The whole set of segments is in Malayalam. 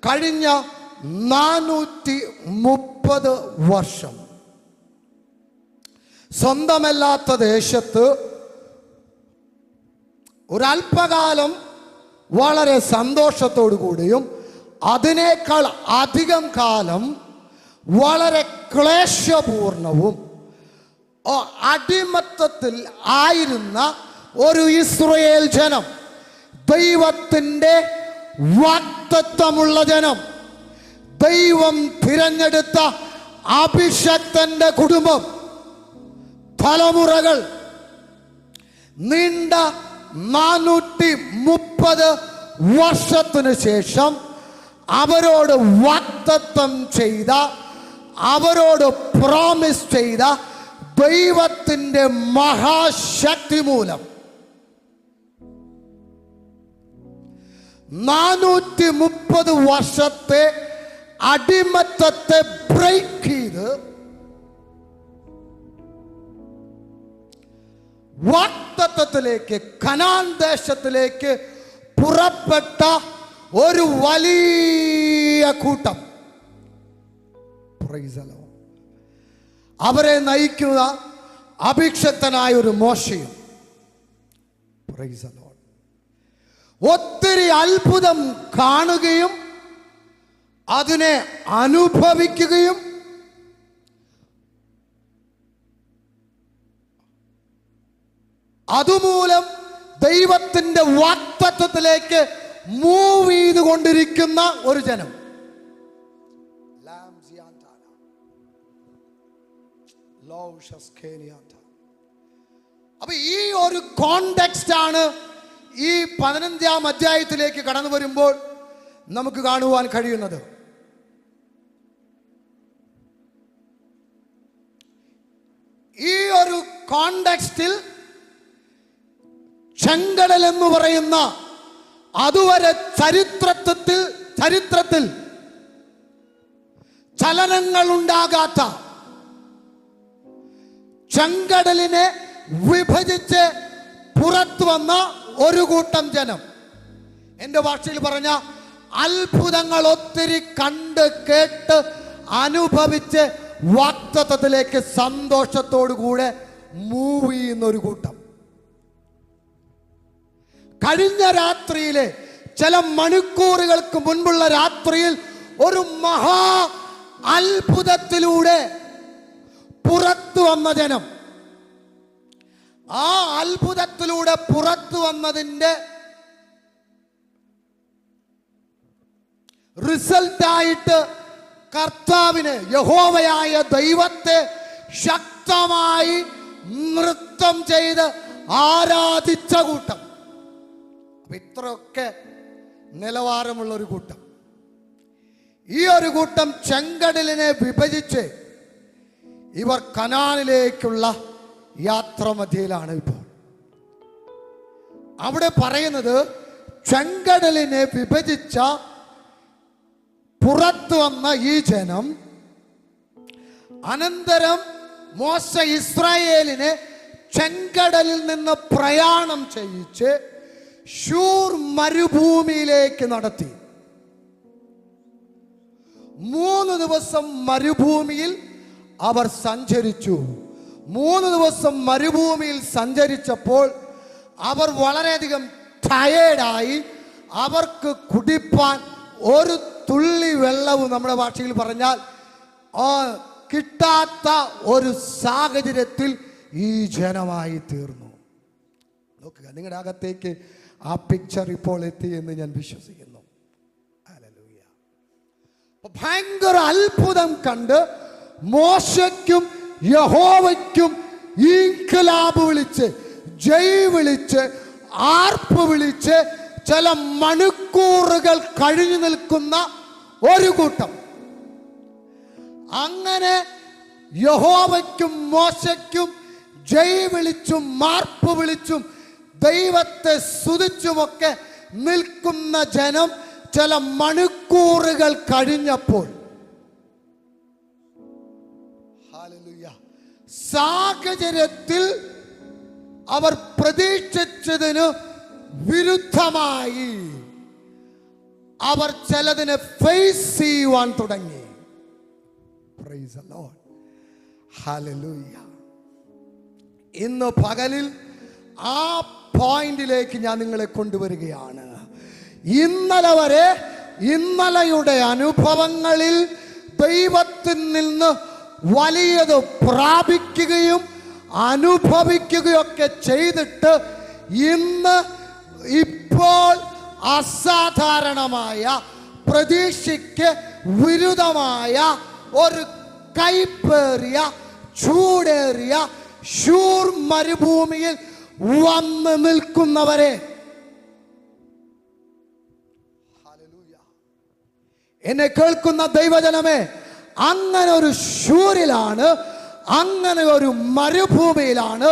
കഴിഞ്ഞ 430 വർഷം സ്വന്തമല്ലാത്ത ദേശത്ത് ഒരല്പകാലം വളരെ സന്തോഷത്തോടു കൂടിയും അതിനേക്കാൾ അധികം കാലം വളരെ ക്ലേശപൂർണവും അടിമത്തത്തിൽ ആയിരുന്ന ഒരു ഇസ്രായേൽ ജനം, ദൈവത്തിൻ്റെ വാഗ്ദത്തമുള്ള ജനം, ദൈവം തിരഞ്ഞെടുത്ത അഭിഷക്തന്റെ കുടുംബം, തലമുറകൾ നീണ്ട 430 വർഷത്തിനു ശേഷം അവരോട് വാഗ്ദത്തം ചെയ്ത, അവരോട് പ്രോമിസ് ചെയ്ത ദൈവത്തിൻ്റെ മഹാശക്തി മൂലം 430 വർഷത്തെ അടിമത്തത്തെ ബ്രേക്ക് ചെയ്ത് വാഗ്ദത്തത്തിലേക്ക്, കനാൻ ദേശത്തിലേക്ക് പുറപ്പെട്ട ഒരു വലിയ കൂട്ടം, അവരെ നയിക്കുക അഭിഷക്തനായ ഒരു മോശയും, ഒത്തിരി അത്ഭുതം കാണുകയും അതിനെ അനുഭവിക്കുകയും അതുമൂലം ദൈവത്തിൻ്റെ വാഗ്ദത്തത്തിലേക്ക് മൂവ് ചെയ്തുകൊണ്ടിരിക്കുന്ന ഒരു ജനം. അപ്പൊ ഈ ഒരു കോണ്ടെക്സ്റ്റ് ആണ് ഈ 15-ാം അധ്യായത്തിലേക്ക് കടന്നു വരുമ്പോൾ നമുക്ക് കാണുവാൻ കഴിയുന്നത്. ഈ ഒരു കോണ്ടെക്സ്റ്റിൽ ചെങ്കടൽ എന്ന് പറയുന്ന അതുവരെ ചരിത്രത്തിൽ ചലനങ്ങൾ ഉണ്ടാകാത്ത ചെങ്കടലിനെ വിഭജിച്ച് പുറത്തു വന്ന ഒരു കൂട്ടം ജനം, എൻ്റെ ഭാഷയിൽ പറഞ്ഞ അത്ഭുതങ്ങൾ ഒത്തിരി കണ്ട് കേട്ട് അനുഭവിച്ച് വാഗ്ദത്തത്തിലേക്ക് സന്തോഷത്തോടു കൂടെ മൂവ് ചെയ്യുന്ന ഒരു കൂട്ടം. കഴിഞ്ഞ രാത്രിയിലെ ചില മണിക്കൂറുകൾക്ക് മുൻപുള്ള രാത്രിയിൽ ഒരു മഹാ അത്ഭുതത്തിലൂടെ പുറത്തു വന്ന ജനം, ആ അത്ഭുതത്തിലൂടെ പുറത്തു വന്നതിൻ്റെ റിസൾട്ടായിട്ട് കർത്താവിനെ, യഹോവയായ ദൈവത്തെ ശക്തമായി നൃത്തം ചെയ്ത് ആരാധിച്ച കൂട്ടം. ഇത്രയൊക്കെ നിലവാരമുള്ള ഒരു കൂട്ടം. ഈ ഒരു കൂട്ടം ചെങ്കടലിനെ വിഭജിച്ച് ഇവർ കനാനിലേക്കുള്ള യാത്രാമധ്യയിലാണ് ഇപ്പോൾ. അവിടെ പറയുന്നത് ചെങ്കടലിനെ വിഭജിച്ച പുറത്തു വന്ന ഈ ജനം അനന്തരം മോശ ഇസ്രായേലിനെ ചെങ്കടലിൽ നിന്ന് പ്രയാണം ചെയ്യിച്ച് ശൂർ മരുഭൂമിയിലേക്ക് നടത്തി. 3 ദിവസം മരുഭൂമിയിൽ അവർ സഞ്ചരിച്ചു. 3 ദിവസം മരുഭൂമിയിൽ സഞ്ചരിച്ചപ്പോൾ അവർ വളരെയധികം ടയേർഡായി. അവർക്ക് കുടിപ്പാൻ ഒരു തുള്ളി വെള്ളവും, നമ്മുടെ ഭാഷയിൽ പറഞ്ഞാൽ കിട്ടാത്ത ഒരു സാഹചര്യത്തിൽ ഈ ജനമായി തീർന്നു. നോക്കുക, നിങ്ങളുടെ അകത്തേക്ക് ആ പിക്ചർ ഇപ്പോൾ എത്തി എന്ന് ഞാൻ വിശ്വസിക്കുന്നു. ഹല്ലേലൂയ. ഭയങ്കര അത്ഭുതം കണ്ട് മോശയ്ക്കും യഹോവയ്ക്കും ഇൻഖിലാബ് വിളിച്ച്, ജയ് വിളിച്ച്, ആർപ്പ് വിളിച്ച് ചില മണിക്കൂറുകൾ കഴിഞ്ഞു നിൽക്കുന്ന ഒരു കൂട്ടം. അങ്ങനെ യഹോവയ്ക്കും മോശയ്ക്കും ജയ് വിളിച്ചും മാർപ്പ് വിളിച്ചും ദൈവത്തെ സ്തുതിച്ചുമൊക്കെ നിൽക്കുന്ന ജനം ചില മണിക്കൂറുകൾ കഴിഞ്ഞപ്പോൾ സാഹചര്യത്തിൽ അവർ പ്രതീക്ഷിച്ചതിന് വിരുദ്ധമായി അവർ ചിലതിനെ ഫേസ് ചെയ്യുവാൻ തുടങ്ങി. Praise the Lord. Hallelujah. ഇന്ന് പകലിൽ ആ പോയിന്റിലേക്ക് ഞാൻ നിങ്ങളെ കൊണ്ടുവരികയാണ്. ഇന്നലെ വരെ ഇന്നലെയുടെ അനുഭവങ്ങളിൽ ദൈവത്തിൽ നിന്ന് വലിയത് പ്രാപിക്കുകയും അനുഭവിക്കുകയൊക്കെ ചെയ്തിട്ട് ഇന്ന് ഇപ്പോൾ അസാധാരണമായ പ്രതീക്ഷയ്ക്ക് വിരുദ്ധമായ ഒരു കൈപ്പേറിയ ചൂടേറിയ ശൂർ മരുഭൂമിയിൽ വന്ന് നിൽക്കുന്നവരെ, എന്നെ കേൾക്കുന്ന ദൈവജനമേ, അങ്ങനെ ഒരു ശൂരിലാണ്, അങ്ങനെ ഒരു മരുഭൂമിയിലാണ്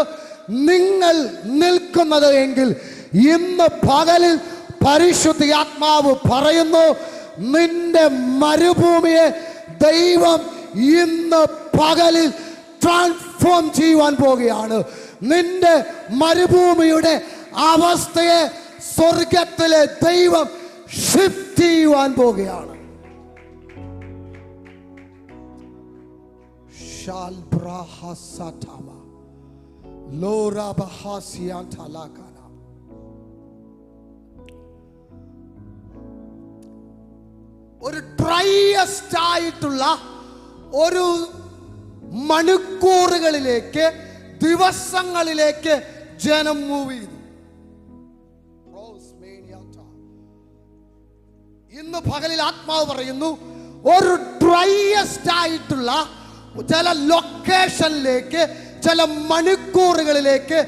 നിങ്ങൾ നിൽക്കുന്നത് എങ്കിൽ ഇന്ന് പകലിൽ പരിശുദ്ധാത്മാവ് പറയുന്നു, നിന്റെ മരുഭൂമിയെ ദൈവം ഇന്ന് പകലിൽ ട്രാൻസ്ഫോം ചെയ്യുവാൻ പോവുകയാണ്. നിന്റെ മരുഭൂമിയുടെ അവസ്ഥയെ സ്വർഗത്തിലെ ദൈവം ഷിഫ്റ്റ് ചെയ്യുവാൻ പോവുകയാണ്. ഒരു ഡ്രൈയസ്റ്റ് ആയിട്ടുള്ള ഒരു മണിക്കൂറുകളിലേക്ക്, ദിവസങ്ങളിലേക്ക് ജനം മൂവ് ചെയ്തു. ഇന്ന് പകലിൽ ആത്മാവ് പറയുന്നു, ഒരു ഡ്രൈയസ്റ്റ് ആയിട്ടുള്ള ചില ലൊക്കേഷനിലേക്ക്, ചില മണിക്കൂറുകളിലേക്ക്,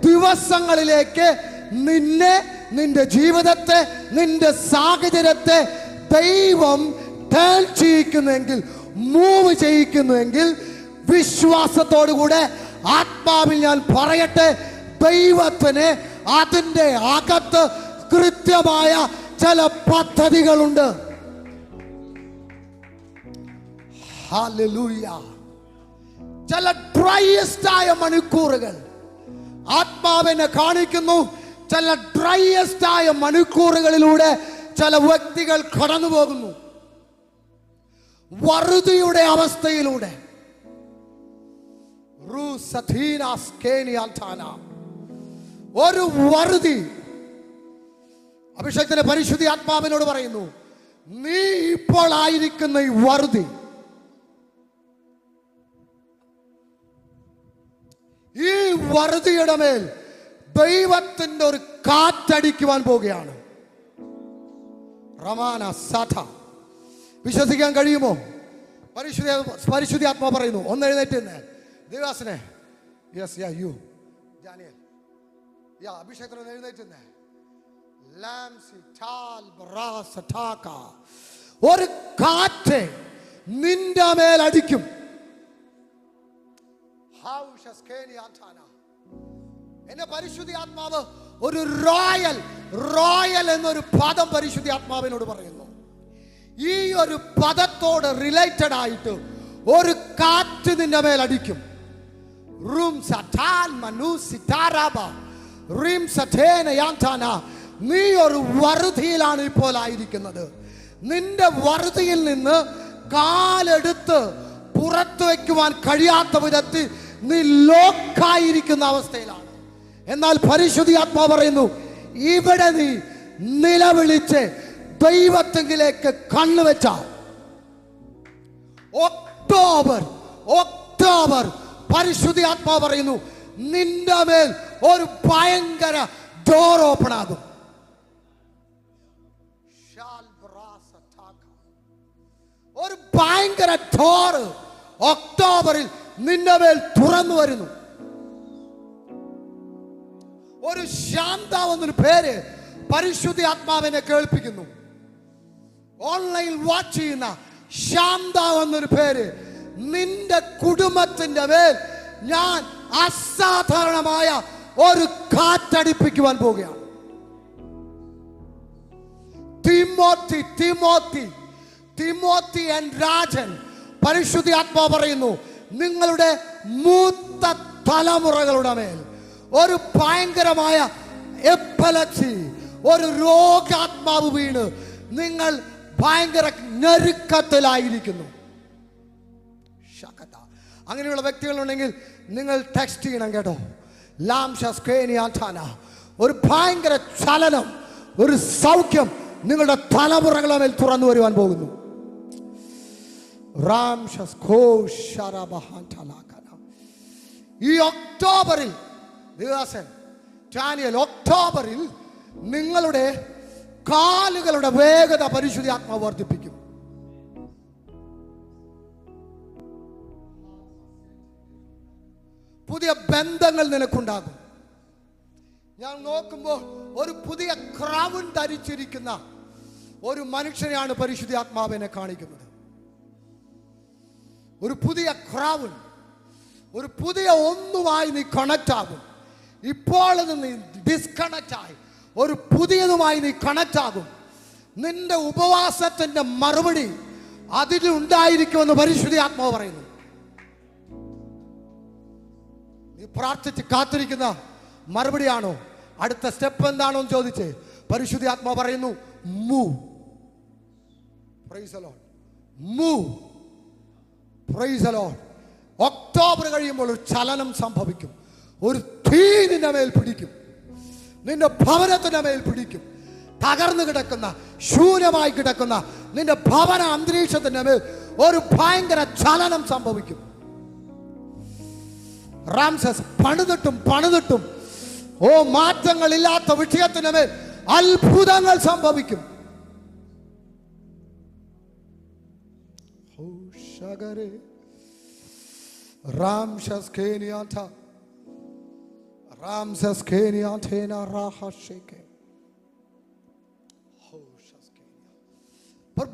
ദിവസങ്ങളിലേക്ക് നിന്നെ, നിന്റെ ജീവിതത്തെ, നിന്റെ സാഹചര്യത്തെ ദൈവം ടേൺ ചെയ്യിക്കുന്നുവെങ്കിൽ, മൂവ് ചെയ്യിക്കുന്നുവെങ്കിൽ, വിശ്വാസത്തോടുകൂടെ ആത്മാവിൽ ഞാൻ പറയട്ടെ, ദൈവത്തിന് അതിൻ്റെ അകത്ത് കൃത്യമായ ചില പദ്ധതികളുണ്ട്. ഹല്ലേലൂയ. ചില ഡ്രൈയസ്റ്റ് ആയ മണിക്കൂറുകൾ ആത്മാവിനെ കാണിക്കുന്നു. ചില ഡ്രൈയസ്റ്റ് ആയ മണിക്കൂറുകളിലൂടെ ചില വ്യക്തികൾ കടന്നു പോകുന്നു. വറുതിയുടെ അവസ്ഥയിലൂടെ ഒരു വറുതി. അഭിഷേകത്തിന്റെ പരിശുദ്ധ ആത്മാവിനോട് പറയുന്നു, നീ ഇപ്പോൾ ആയിരിക്കുന്ന ഈ വറുതി, ഈ വറുതിയുടെ മേൽ ദൈവത്തിന്റെ ഒരു കാറ്റടിക്കുവാൻ പോവുകയാണ്. റമാന സഥ. വിശ്വസിക്കാൻ കഴിയുമോ? പരിശുദ്ധാത്മാ പറയുന്നു, ഒന്ന് എഴുന്നേറ്റ് ദേവാസനെ. യെസ്, യാ, യു ഡാനിയൽ, യാ, അഭിഷേകത്തിന് എഴുന്നേറ്റ്. ഒരു കാറ്റ് നിന്റെ മേൽ അടിക്കും. എന്നെ പരിശുദ്ധാത്മാവ് ഒരു റോയൽ എന്നൊരു പദം പരിശുദ്ധാത്മാവിനോട് പറയുന്നു. ഈ ഒരു പദത്തോട് റിലേറ്റഡ് ആയിട്ട് ഒരു കാറ്റ് നിന്റെ മേൽ അടിക്കും. നീ ഒരു വറുതിയിലാണ് ഇപ്പോൾ ആയിരിക്കുന്നത്. നിന്റെ വറുതിയിൽ നിന്ന് കാലെടുത്ത് പുറത്തു വയ്ക്കുവാൻ കഴിയാത്ത വിധത്തിൽ നീ ലോക്കായിരിക്കുന്ന അവസ്ഥയിലാണ്. എന്നാൽ പരിശുദ്ധാത്മാവ് പറയുന്നു, ഇവിടെ നീ നിലവിളിച്ച് ദൈവത്തെങ്കിലേക്ക് കണ്ണുവെച്ച ഒക്ടോബർ പരിശുദ്ധാത്മാവ് പറയുന്നു, നിന്റെ മേൽ ഒരു ഭയങ്കര ഡോർ ഓപ്പൺ ആകും. ഒരു ഭയങ്കര ഡോർ ഒക്ടോബറിൽ നിന്റെ മേൽ തുറന്നു വരുന്നു. ഒരു ശാന്താവെന്നൊരു പേര് പരിശുദ്ധാത്മാവിനെ കേൾപ്പിക്കുന്നു. ഓൺലൈൻ വാച്ച് ചെയ്യുന്ന ശാന്താവെന്നൊരു പേര് നിന്റെ കുടുംബത്തിന്റെ മേൽ ഞാൻ അസാധാരണമായ ഒരു കാറ്റടിപ്പിക്കുവാൻ പോവുകയാണ്. തിമോത്തി ആൻഡ് രാജൻ പരിശുദ്ധാത്മാവ് പറയുന്നു, നിങ്ങളുടെ മൂത്ത തലമുറകളുടെ മേൽ ഒരു ഭയങ്കരമായ എപ്പലക്സി, ഒരു രോഗാത്മാവ് വീണ് നിങ്ങൾ ഭയങ്കര ഞെരുക്കത്തിലായിരിക്കുന്നു. അങ്ങനെയുള്ള വ്യക്തികളുണ്ടെങ്കിൽ നിങ്ങൾ ടെക്സ്റ്റ് ചെയ്യണം കേട്ടോ. ഒരു ഭയങ്കര ചലനം, ഒരു സൗഖ്യം നിങ്ങളുടെ തലമുറകളെ മേൽ തുറന്നു വരുവാൻ പോകുന്നു. ഈ ഒക്ടോബറിൽ ഒക്ടോബറിൽ നിങ്ങളുടെ കാലുകളുടെ വേഗത പരിശുദ്ധാത്മാവ് വർദ്ധിപ്പിക്കും. പുതിയ ബന്ധങ്ങൾ നിനക്കുണ്ടാകും. ഞാൻ നോക്കുമ്പോൾ ഒരു പുതിയ ക്രൗൺ ധരിച്ചിരിക്കുന്ന ഒരു മനുഷ്യനെയാണ് പരിശുദ്ധാത്മാവിനെ കാണിക്കുന്നത്. ഒരു പുതിയ ക്രൗൺ, ഒരു പുതിയ ഒന്നുമായി നീ കണക്ട് ആകും. ഇപ്പോൾ നീ ഡിസ്കണക്ട് ആയി ഒരു പുതിയതുമായി നീ കണക്ട് ആകും. നിന്റെ ഉപവാസത്തിന്റെ മറുപടി അതിലുണ്ടായിരിക്കുമെന്ന് പരിശുദ്ധാത്മാവ് പറയുന്നു. നീ പ്രാർത്ഥിച്ച് കാത്തിരിക്കുന്ന മറുപടിയാണോ? അടുത്ത സ്റ്റെപ്പ് എന്താണോ എന്ന് ചോദിച്ചേ. പരിശുദ്ധാത്മാവ് പറയുന്നു move. Praise the Lord. Move. Praise the Lord. October കഴിയുമ്പോൾ ഒരു ചലനം സംഭവിക്കും. ഒരു തീ നിന്റെ മേൽ പിടിക്കും, നിന്റെ ഭവനത്തിന്റെ മേൽ പിടിക്കും. തകർന്നു കിടക്കുന്ന, ശൂന്യമായി കിടക്കുന്ന നിന്റെ ഭവന അന്തരീക്ഷത്തിന്റെ മേൽ ഒരു ഭയങ്കര ചലനം സംഭവിക്കും. റാംസസ് പണിതിട്ടും മാറ്റങ്ങളില്ലാത്ത വിഷയത്തിന് മേൽ അത്ഭുതങ്ങൾ സംഭവിക്കും.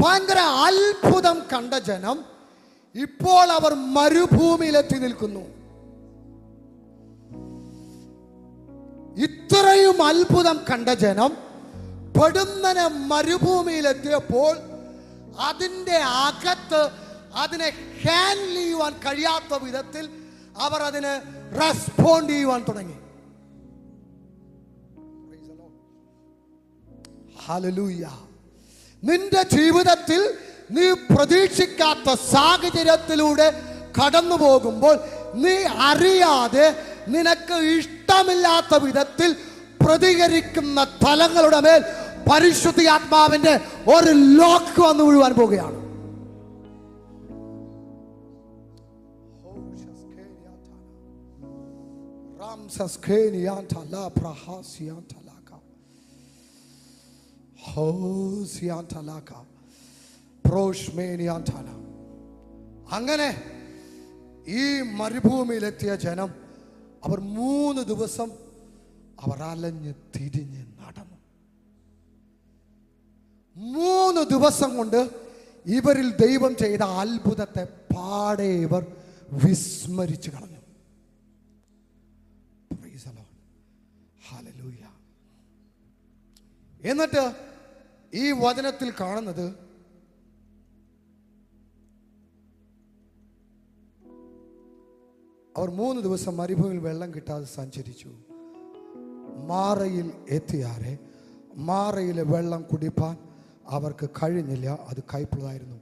ഭയങ്കര അത്ഭുതം കണ്ട ജനം ഇപ്പോൾ അവർ മരുഭൂമിയിലെത്തി നിൽക്കുന്നു. ഇത്രയും അത്ഭുതം കണ്ട ജനം പെടുന്നനെ മരുഭൂമിയിലെത്തിയപ്പോൾ അതിൻ്റെ അകത്ത് അതിനെ ഹാൻഡിൽ ചെയ്യുവാൻ കഴിയാത്ത വിധത്തിൽ അവർ അതിന് റെസ്പോണ്ട് ചെയ്യുവാൻ തുടങ്ങി. ഹല്ലേലൂയ. നിന്റെ ജീവിതത്തിൽ നീ പ്രതീക്ഷിക്കാത്ത സാഹചര്യത്തിലൂടെ കടന്നു പോകുമ്പോൾ നീ അറിയാതെ നിനക്ക് ഇഷ്ടമില്ലാത്ത വിധത്തിൽ പ്രതികരിക്കുന്ന തലങ്ങളുടെ മേൽ പരിശുദ്ധാത്മാവിന്റെ ഒരു ലോക്ക് വന്നു വീഴുവാൻ പോകുകയാണ്. അങ്ങനെ ഈ മരുഭൂമിയിലെത്തിയ ജനം അവർ 3 ദിവസം അവർ അലഞ്ഞ് തിരിഞ്ഞ് നടന്നു. 3 ദിവസം കൊണ്ട് ഇവരിൽ ദൈവം ചെയ്ത അത്ഭുതത്തെ പാടെ ഇവർ വിസ്മരിച്ചു കളഞ്ഞു. ഹല്ലേലൂയ. എന്നിട്ട് ഈ വചനത്തിൽ കാണുന്നത് അവർ 3 ദിവസം മരുഭൂമിയിൽ വെള്ളം കിട്ടാതെ സഞ്ചരിച്ചു. മാറയിൽ എത്തിയാറെ മാറയിലെ വെള്ളം കുടിപ്പാൻ അവർക്ക് കഴിഞ്ഞില്ല. അത് കയ്പുള്ളതായിരുന്നു.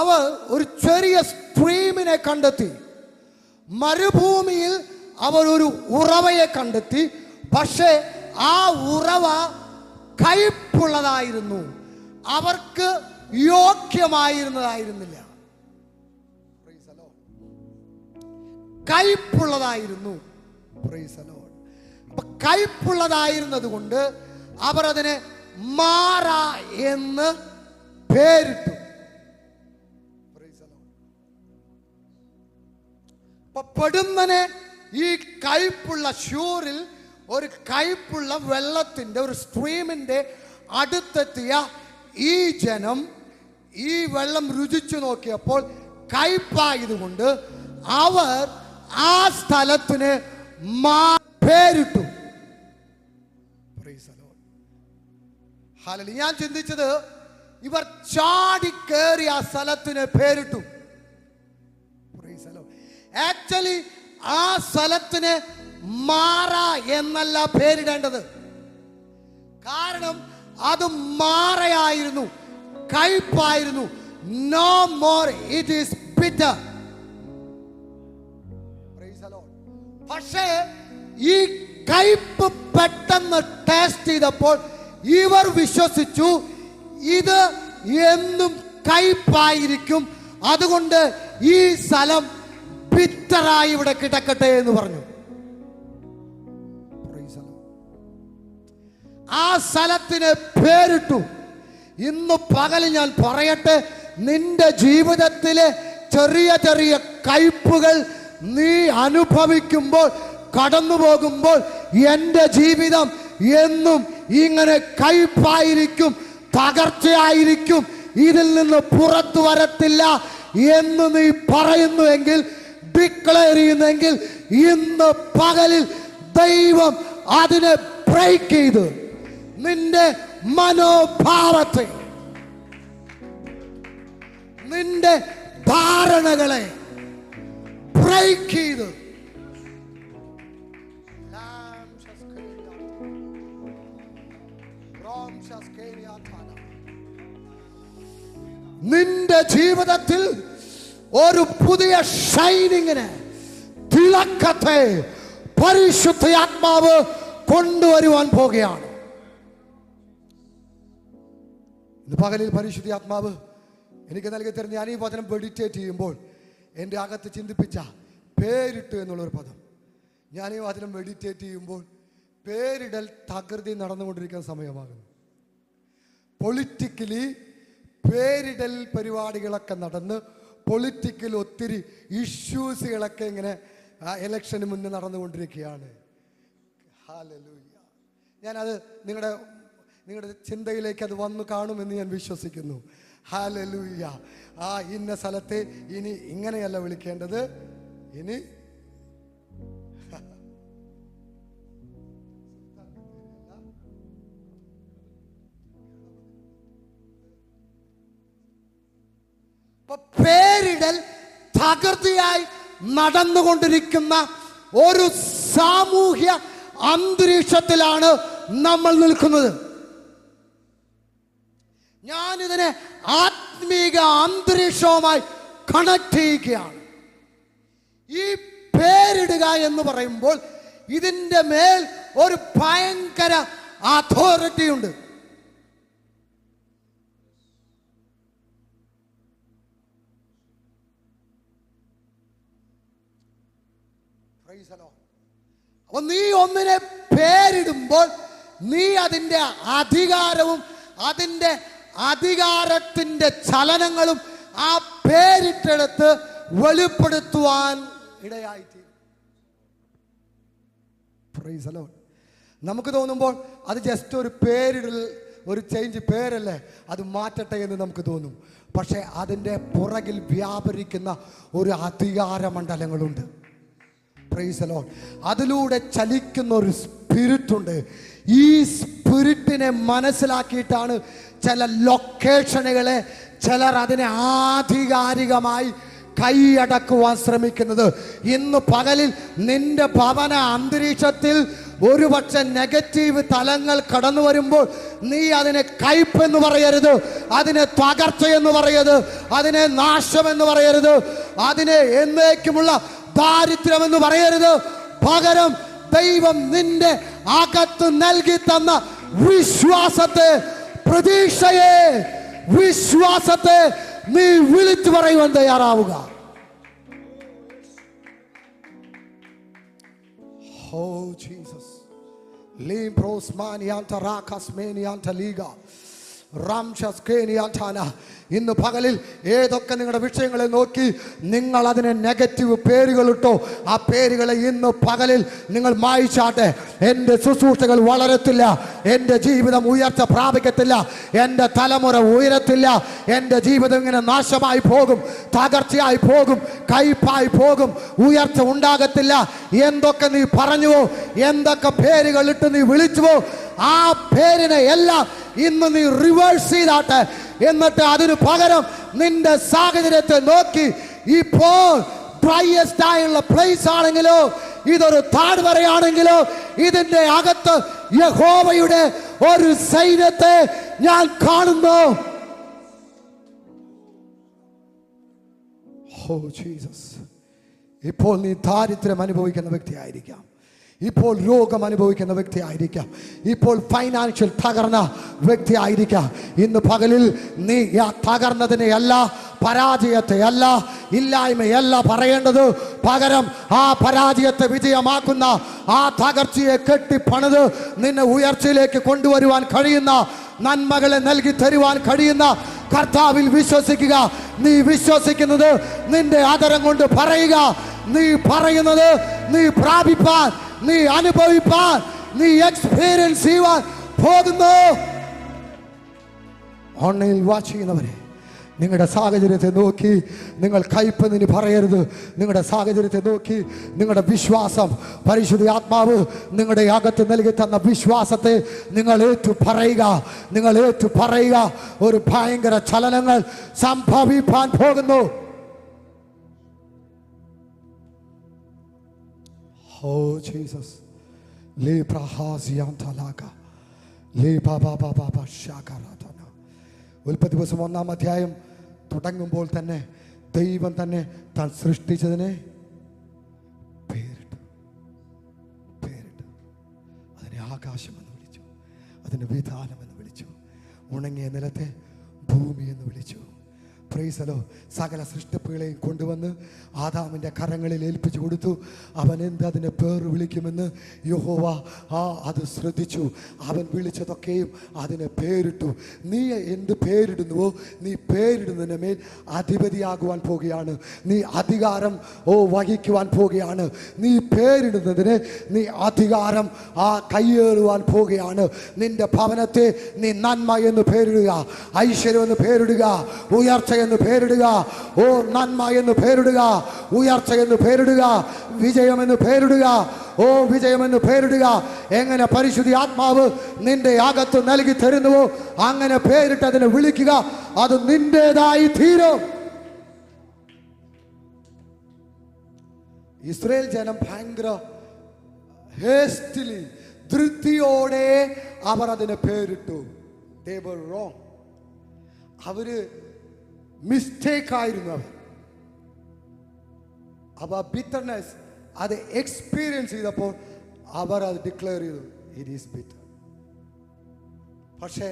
അവർ ഒരു ചെറിയ സ്ട്രീമിനെ കണ്ടെത്തി. മരുഭൂമിയിൽ അവർ ഒരു ഉറവയെ കണ്ടെത്തി. പക്ഷേ ആ ഉറവ കയ്പുള്ളതായിരുന്നു, അവർക്ക് യോഗ്യമായിരുന്നതായിരുന്നില്ല. കയ്പുള്ളതായിരുന്നു. അപ്പൊ കയ്പുള്ളതായിരുന്നത് കൊണ്ട് അവർ അതിനെ മാറ എന്ന് പേരിട്ടു. അപ്പൊ പെടുന്നനെ ഈ കയ്പുള്ള ഷൂറിൽ ഒരു കയ്പുള്ള വെള്ളത്തിന്റെ ഒരു സ്ട്രീമിന്റെ അടുത്തെത്തിയ ഈ ജനം ഈ വെള്ളം രുചിച്ചു നോക്കിയപ്പോൾ കയ്പായതുകൊണ്ട് അവർ ആ സ്ഥലത്തിന് പേരിട്ടു. ഞാൻ ചിന്തിച്ചത് ഇവർ ചാടിക്കേറി ആ സ്ഥലത്തിന് പേരിട്ടു. ആക്ച്വലി ആ സ്ഥലത്തിന് മാറ എന്നല്ല പേരിടേണ്ടത്. കാരണം അത് മാറയായിരുന്നു, കയ്പായിരുന്നു. No more it is bitter. പക്ഷേ ഈ കയ്പ് പെട്ടെന്ന് ടേസ്റ്റ് ചെയ്തപ്പോൾ ഇവർ വിശ്വസിച്ചു ഇത് എന്നും കയ്പായിരിക്കും, അതുകൊണ്ട് ഈ സ്ഥലം ബിറ്ററായി ഇവിടെ കിടക്കട്ടെ എന്ന് പറഞ്ഞു. ആ സ്ഥലത്തിന് പേരിട്ടു. ഇന്ന് പകൽ ഞാൻ പറയട്ടെ, നിന്റെ ജീവിതത്തിലെ ചെറിയ ചെറിയ കയ്പുകൾ നീ അനുഭവിക്കുമ്പോൾ, കടന്നു പോകുമ്പോൾ, എൻ്റെ ജീവിതം എന്നും ഇങ്ങനെ കയ്പായിരിക്കും, തകർച്ചയായിരിക്കും, ഇതിൽ നിന്ന് പുറത്തു വരത്തില്ല എന്ന് നീ പറയുന്നുവെങ്കിൽ, ഡിക്ലെയർ ചെയ്യുന്നെങ്കിൽ, ഇന്ന് പകലിൽ ദൈവം അതിനെ ബ്രേക്ക് ചെയ്ത് നിന്റെ മനോഭാവത്തെ, നിന്റെ ധാരണകളെ ബ്രേക്ക് ചെയ്ത് നിന്റെ ജീവിതത്തിൽ ഒരു പുതിയ ഷൈനിങ്ങിന്, തിളക്കത്തെ പരിശുദ്ധാത്മാവ് കൊണ്ടുവരുവാൻ പോകുകയാണ്. ഇന്ന് പകലിൽ പരിശുദ്ധാത്മാവ് എനിക്ക് നൽകി തരുന്ന, ഞാൻ ഈ വചനം മെഡിറ്റേറ്റ് ചെയ്യുമ്പോൾ എൻ്റെ അകത്ത് ചിന്തിപ്പിച്ച പേരിട്ട് എന്നുള്ളൊരു പദം, ഞാൻ ഈ വചനം മെഡിറ്റേറ്റ് ചെയ്യുമ്പോൾ പേരിടൽ തകൃതി നടന്നുകൊണ്ടിരിക്കുന്ന സമയമാകുന്നു. പൊളിറ്റിക്കലി പേരിടൽ പരിപാടികളൊക്കെ നടന്ന്, പൊളിറ്റിക്കൽ ഒത്തിരി ഇഷ്യൂസുകളൊക്കെ ഇങ്ങനെ ഇലക്ഷന് മുന്നേ നടന്നുകൊണ്ടിരിക്കുകയാണ്. ഹല്ലേലൂയ. ഞാനത് നിങ്ങളുടെ ചിന്തയിലേക്ക് അത് വന്നു കാണുമെന്ന് ഞാൻ വിശ്വസിക്കുന്നു. ഹല്ലേലൂയ. ഇന്ന സ്ഥലത്തെ ഇനി ഇങ്ങനെയല്ല വിളിക്കേണ്ടത്, ഇനി പേരിടൽ തകൃതിയായി നടന്നുകൊണ്ടിരിക്കുന്ന ഒരു സാമൂഹ്യ അന്തരീക്ഷത്തിലാണ് നമ്മൾ നിൽക്കുന്നത്. ഞാനിതിനെ ആത്മീക അന്തരീക്ഷവുമായി കണക്ട് ചെയ്യുകയാണ്. ഈ പേരിടുക എന്ന് പറയുമ്പോൾ ഇതിൻ്റെ മേൽ ഒരു ഭയങ്കര അതോറിറ്റി ഉണ്ട്. അപ്പൊ നീ ഒന്നിനെ പേരിടുമ്പോൾ നീ അതിൻ്റെ അധികാരവും അതിൻ്റെ അധികാരത്തിൻ്റെ ചലനങ്ങളും ആ പേരിട്ടെടുത്ത് വെളിപ്പെടുത്തുവാൻ ഇടയായിത്തീരും. Praise the lord. നമുക്ക് തോന്നുമ്പോൾ അത് ജസ്റ്റ് ഒരു പേരിടൽ, ഒരു ചേഞ്ച്, പേരല്ലേ, അത് മാറ്റട്ടെ എന്ന് നമുക്ക് തോന്നും. പക്ഷെ അതിൻ്റെ പുറകിൽ വ്യാപരിക്കുന്ന ഒരു അധികാര മണ്ഡലങ്ങളുണ്ട്. Price the Lord. അതിലൂടെ ചലിക്കുന്ന ഒരു സ്പിരിറ്റ് ഉണ്ട്. ഈ സ്പിരിറ്റിനെ മനസ്സിലാക്കിയിട്ടാണ് ചില ലൊക്കേഷനുകളെ ചിലർ അതിനെ ആധികാരികമായി കൈയടക്കുവാൻ ശ്രമിക്കുന്നത്. ഇന്ന് പകലിൽ നിന്റെ ഭവന അന്തരീക്ഷത്തിൽ ഒരുപക്ഷെ നെഗറ്റീവ് തലങ്ങൾ കടന്നു വരുമ്പോൾ നീ അതിനെ കയ്പെന്ന് പറയരുത്, അതിനെ തകർച്ചയെന്ന് പറയരുത്, അതിനെ നാശമെന്ന് പറയരുത്, അതിനെ എന്നേക്കുമുള്ള ദാരിദ്ര്യമെന്ന് പറയരുത്. പകരം ദൈവം നിന്റെ അകത്ത് നൽകി തന്ന വിശ്വാസത്തെ, പ്രതീക്ഷയെ, വിശ്വാസത്തെ നീ വിളിച്ചു പറയുവാൻ തയ്യാറാവുക. Oh Jesus. ഇന്ന് പകലിൽ ഏതൊക്കെ നിങ്ങളുടെ വിഷയങ്ങളെ നോക്കി നിങ്ങൾ അതിനെ നെഗറ്റീവ് പേരുകളിട്ടോ, ആ പേരുകളെ ഇന്ന് പകലിൽ നിങ്ങൾ മായിച്ചാട്ടെ. എൻ്റെ ശുശ്രൂഷകൾ വളരത്തില്ല, എൻ്റെ ജീവിതം ഉയർച്ച പ്രാപിക്കത്തില്ല, എൻ്റെ തലമുറ ഉയരത്തില്ല, എൻ്റെ ജീവിതം ഇങ്ങനെ നാശമായി പോകും, തകർച്ചയായി പോകും, കയ്പായി പോകും, ഉയർച്ച ഉണ്ടാകത്തില്ല. എന്തൊക്കെ നീ പറഞ്ഞുവോ, എന്തൊക്കെ പേരുകൾ ഇട്ട് നീ വിളിച്ചുവോ, ആ പേരിനെ എല്ലാം ഇന്ന് നീ റിവേഴ്സ് ചെയ്താട്ടെ. എന്നിട്ട് അതിനു പകരം നിന്റെ സാഹചര്യത്തെ നോക്കി, ഇപ്പോൾ ഡ്രൈയസ്റ്റ് ആയുള്ള പ്ലേസ് ആണെങ്കിലോ, ഇതൊരു താഴ്വരയാണെങ്കിലോ, ഇതിന്റെ അകത്ത് യഹോവയുടെ ഒരു സൈന്യത്തെ ഞാൻ കാണുന്നു. Oh Jesus. ഇപ്പോൾ നീ ദാരിദ്ര്യം അനുഭവിക്കുന്ന വ്യക്തിയായിരിക്കാം, ഇപ്പോൾ രോഗം അനുഭവിക്കുന്ന വ്യക്തിയായിരിക്കാം, ഇപ്പോൾ ഫൈനാൻഷ്യൽ തകർന്ന വ്യക്തിയായിരിക്കാം. ഇന്ന് പകലിൽ നീ തകർന്നതിനെയല്ല, പരാജയത്തെയല്ല, ഇല്ലായ്മയല്ല പറയേണ്ടത്. പകരം ആ പരാജയത്തെ വിജയമാക്കുന്ന, ആ തകർച്ചയെ കെട്ടിപ്പണിത് നിന്നെ ഉയർച്ചയിലേക്ക് കൊണ്ടുവരുവാൻ കഴിയുന്ന, നന്മകളെ നൽകി തരുവാൻ കഴിയുന്ന കർത്താവിൽ വിശ്വസിക്കുക. നീ വിശ്വസിക്കുന്നത് നിന്റെ ആദരം കൊണ്ട് പറയുക. നീ പറയുന്നത് നീ പ്രാപിപ്പാൻ, നീ അനുഭവിപ്പാൻ, നീ എക്സ്പീരിയൻസ് ചെയ്യുവാൻ പോകുന്നു. ഓൺലൈനിൽ വാച്ച് ചെയ്യുന്നവരെ, നിങ്ങളുടെ സാഹചര്യത്തെ നോക്കി നിങ്ങൾ കയ്പെന്ന് പറയരുത്. നിങ്ങളുടെ സാഹചര്യത്തെ നോക്കി നിങ്ങളുടെ വിശ്വാസം, പരിശുദ്ധ ആത്മാവ് നിങ്ങളുടെ അകത്ത് നൽകി തന്ന വിശ്വാസത്തെ നിങ്ങൾ ഏറ്റു പറയുക. നിങ്ങൾ ഏറ്റു പറയുക. ഒരു ഭയങ്കര ചലനങ്ങൾ സംഭവിക്കാൻ പോകുന്നു. Oh Jesus. ലേ പ്രഹാസിയാം തലാക ലേ ബാബാ ബാബാ ശാകരാധന. ഉൽപ്പത്തി പുസ്തകം 1-ാം അധ്യായം തുടങ്ങുമ്പോൾ തന്നെ ദൈവം തന്നെ താൻ സൃഷ്ടിച്ചതിനെ പേരിട്ടു. അതിനെ ആകാശമെന്ന് വിളിച്ചു, അതിനെ വിധാനമെന്ന് വിളിച്ചു, ഉണങ്ങിയ നിലത്തെ ഭൂമി എന്ന് വിളിച്ചു. പ്രൈസലോ. സകല സൃഷ്ടിപ്പുകളെയും കൊണ്ടുവന്ന് ആദാമിൻ്റെ കരങ്ങളിൽ ഏൽപ്പിച്ചു കൊടുത്തു. അവൻ അതിനെ പേർ വിളിക്കുമെന്ന് യഹോവ അത് ശ്രദ്ധിച്ചു. അവൻ വിളിച്ചതൊക്കെയും അതിനെ പേരിട്ടു. നീ എന്ത് പേരിടുന്നുവോ, നീ പേരിടുന്നതിന് മേൽ അധിപതിയാകുവാൻ പോകുകയാണ്. നീ അധികാരം വഹിക്കുവാൻ പോകുകയാണ്. നീ പേരിടുന്നതിന് നീ അധികാരം കയ്യേറുവാൻ പോകുകയാണ്. നിന്റെ ഭവനത്തെ നീ നന്മ എന്ന് പേരിടുക, ഐശ്വര്യം എന്ന് പേരിടുക, ഉയർച്ച എന്ന് പേരിടുക. ഓ നന്മ എന്ന് പേരിടുക, ഉയർച്ച എന്ന് പേരിടുക, വിജയമെന്ന് പേരിടുക. ഓ വിജയമെന്ന് പേരിടുക. എങ്ങനെ പരിശുദ്ധ ആത്മാവ് നിന്റെ അകത്ത് നൽകി തരുന്നുവോ അങ്ങനെ പേരിട്ട് അതിനെ വിളിക്കുക. അത് നിന്റേതായി തീരും. ഇസ്രായേൽ ജനം ഭയങ്കര ഹേസ്റ്റിലി, ധൃതിയോടെ അവർ അതിനെ പേരിട്ടു. They were wrong. അവര് മിസ്റ്റേക്ക് ആയിരുന്നു. അവർ ബിറ്റർനെസ് അത് എക്സ്പീരിയൻസ് ചെയ്തപ്പോൾ അവർ അത് ഡിക്ലെയർ ചെയ്തു, ഇറ്റ് ഈസ് ബിറ്റർ. പക്ഷേ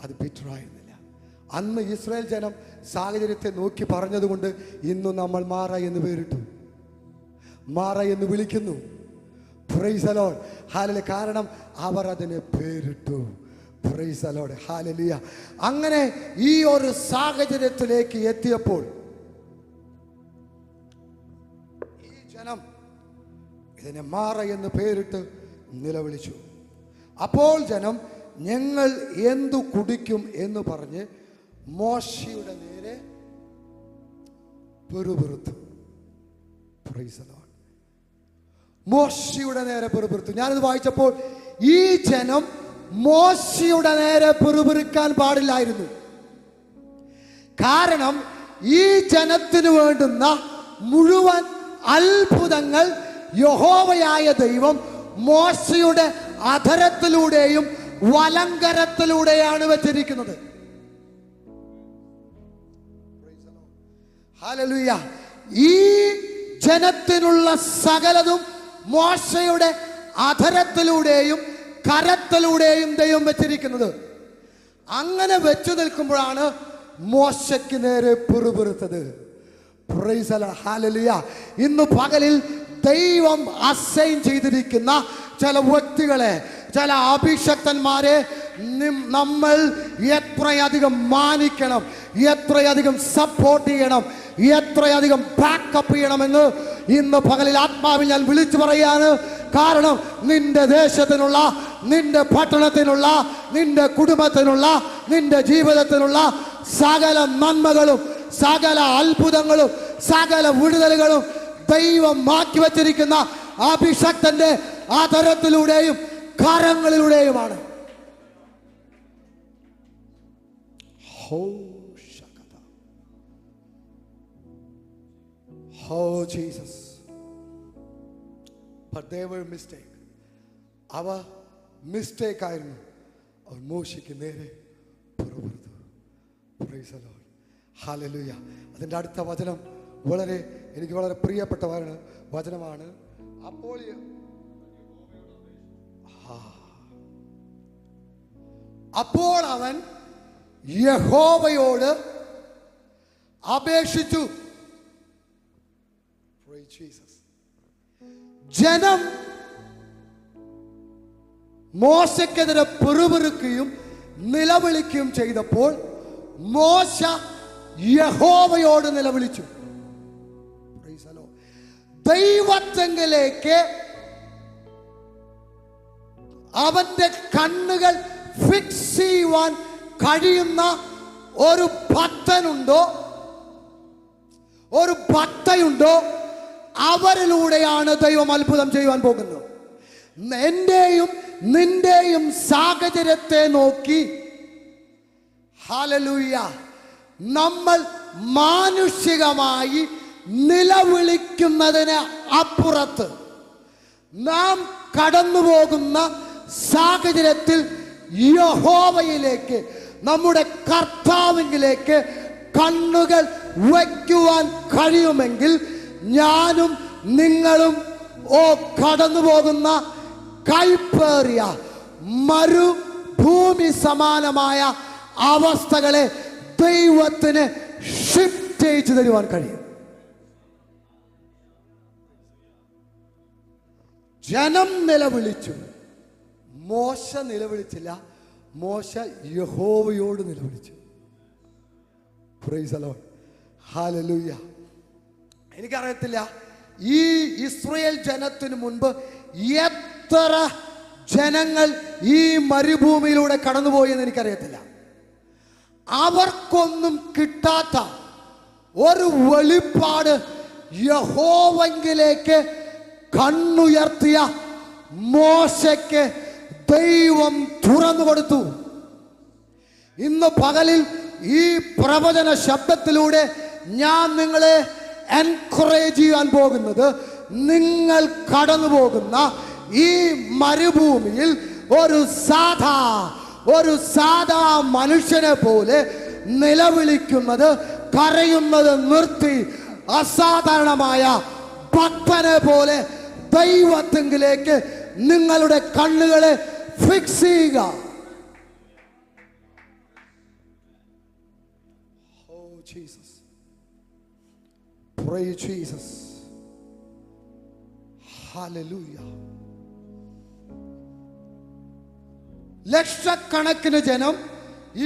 അത് ബിറ്റർ ആയിരുന്നില്ല. അന്ന് ഇസ്രായേൽ ജനം സാഹചര്യത്തെ നോക്കി പറഞ്ഞതുകൊണ്ട് ഇന്ന് നമ്മൾ മാറ എന്ന് പേരിട്ടു, മാറ എന്ന് വിളിക്കുന്നു. Price the lord. ഹല്ലേലൂയ. കാരണം അവർ അതിനെ പേരിട്ടു. Price the lord. ഹല്ലേലൂയ. അങ്ങനെ ഈ ഒരു സാഹചര്യത്തിലേക്ക് എത്തിയപ്പോൾ ഈ ജനം ഇതിനെ മാറ എന്ന് പേരിട്ട് നിലവിളിച്ചു. അപ്പോൾ ജനം ഞങ്ങൾ എന്തു കുടിക്കും എന്ന് പറഞ്ഞ് മോശയുടെ നേരെ പെറുപെറുത്തു. Price the Lord. മോശയുടെ നേരെ പെറുപെറുത്തു. ഞാനിത് വായിച്ചപ്പോൾ ഈ ജനം മോശയുടെ നേരെ പെറുപെറുക്കാൻ പാടില്ലായിരുന്നു. കാരണം ഈ ജനത്തിന് വേണ്ടുന്ന മുഴുവൻ അത്ഭുതങ്ങൾ യഹോവയായ ദൈവം മോശയുടെ അധരത്തിലൂടെയും വലങ്കരത്തിലൂടെയാണ് വെച്ചിരിക്കുന്നത്. ഹല്ലേലൂയ. ഈ ജനത്തിനുള്ള സകലതും മോശയുടെ അധരത്തിലൂടെയും കരത്തിലൂടെയും ദൈവം വെച്ചിരിക്കുന്നത്. അങ്ങനെ വെച്ചു നിൽക്കുമ്പോഴാണ് മോശയ്ക്ക് നേരെ പെറുപെറുത്തത്. Praise the lord. ഹല്ലേലൂയ. ഇന്ന് പകലിൽ ദൈവം അസൈൻ ചെയ്തിരിക്കുന്ന ചില വ്യക്തികളെ, ചില അഭിഷക്തന്മാരെ നമ്മൾ എത്രയധികം മാനിക്കണം, എത്രയധികം സപ്പോർട്ട് ചെയ്യണം, എത്രയധികം ബാക്കപ്പ് ചെയ്യണമെന്ന് ഇന്ന് പകലിൽ ആത്മാവിൽ ഞാൻ വിളിച്ചു പറയാണ്. കാരണം നിന്റെ ദേശത്തിനുള്ള, നിന്റെ പട്ടണത്തിനുള്ള, നിന്റെ കുടുംബത്തിനുള്ള, നിന്റെ ജീവിതത്തിനുള്ള സകല നന്മകളും സകല അത്ഭുതങ്ങളും സകല വിടുതലുകളും ദൈവം മാറ്റി വച്ചിരിക്കുന്ന അഭിഷക്തന്റെ ആദരത്തിലൂടെയും കരങ്ങളിലൂടെയുമാണ്. Oh Jesus. But they were mistake. Our mistake ആയിരുന്നു. അവൻ മോശയ്ക്ക് നേരെ പുറപ്പെടുത്തു. Praise the lord. ഹല്ലേലൂയ. അതിൻ്റെ അടുത്ത വചനം എനിക്ക് വളരെ പ്രിയപ്പെട്ട വചനമാണ്. അപ്പോൾ അവൻ യഹോവയോട് അപേക്ഷിച്ചു. ജനം മോശയ്ക്കെതിരെ പിറുപിറുക്കുകയും നിലവിളിക്കുകയും ചെയ്തപ്പോൾ മോശ യഹോവയോട് നിലവിളിച്ചു. ദൈവത്തെങ്കിലേക്ക് അവന്റെ കണ്ണുകൾ ഫിക്സ് ചെയ്യുവാൻ കഴിയുന്ന ഒരു ഭക്തനുണ്ടോ, ഒരു ഭക്തയുണ്ടോ, അവരിലൂടെയാണ് ദൈവം അത്ഭുതം ചെയ്യുവാൻ പോകുന്നത്. എന്റെയും നിന്റെയും സാഹചര്യത്തെ നോക്കി ഹല്ലേലൂയ നമ്മൾ മാനുഷികമായി നിലവിളിക്കുന്നതിന് അപ്പുറത്ത് നാം കടന്നു പോകുന്ന സാഹചര്യത്തിൽ യഹോവയിലേക്ക്, നമ്മുടെ കർത്താവിലേക്ക് കണ്ണുകൾ വയ്ക്കുവാൻ കഴിയുമെങ്കിൽ ഞാനും നിങ്ങളും കടന്നു പോകുന്ന കൈപ്പേറിയ മരുഭൂമി സമാനമായ അവസ്ഥകളെ ദൈവത്തിന് ഷിഫ്റ്റ് ചെയ്തു തരുവാൻ കഴിയും. ജനം നിലവിളിച്ചു, മോശ നിലവിളിച്ചില്ല. മോശ യഹോവയോട് നിലവിളിച്ചു. Price the lord. ഹല്ലേലൂയ. എനിക്കറിയത്തില്ല ഈ ഇസ്രായേൽ ജനത്തിന് മുൻപ് എത്ര ജനങ്ങൾ ഈ മരുഭൂമിയിലൂടെ കടന്നുപോയി എന്ന് എനിക്കറിയത്തില്ല. അവർക്കൊന്നും കിട്ടാത്ത ഒരു വെളിപ്പാട് യഹോവയിലേക്ക് കണ്ണുയർത്തിയ മോശയ്ക്ക് ദൈവം തുറന്നു കൊടുത്തു. ഇന്ന് പകലിൽ ഈ പ്രവചന ശബ്ദത്തിലൂടെ ഞാൻ നിങ്ങളെ എൻകറേജ് ചെയ്യാൻ പോകുന്നത്, നിങ്ങൾ കടന്നു പോകുന്ന ഈ മരുഭൂമിയിൽ ഒരു സാധാ മനുഷ്യനെ പോലെ നിലവിളിക്കുന്നത്, കരയുന്നത് നിർത്തി അസാധാരണമായ ഭക്തനെ പോലെ ദൈവത്തിലേക്ക് നിങ്ങളുടെ കണ്ണുകളെ ഫിക്സ് ചെയ്യുക. Oh Jesus. Praise Jesus. Hallelujah. ലക്ഷക്കണക്കിന് ജനം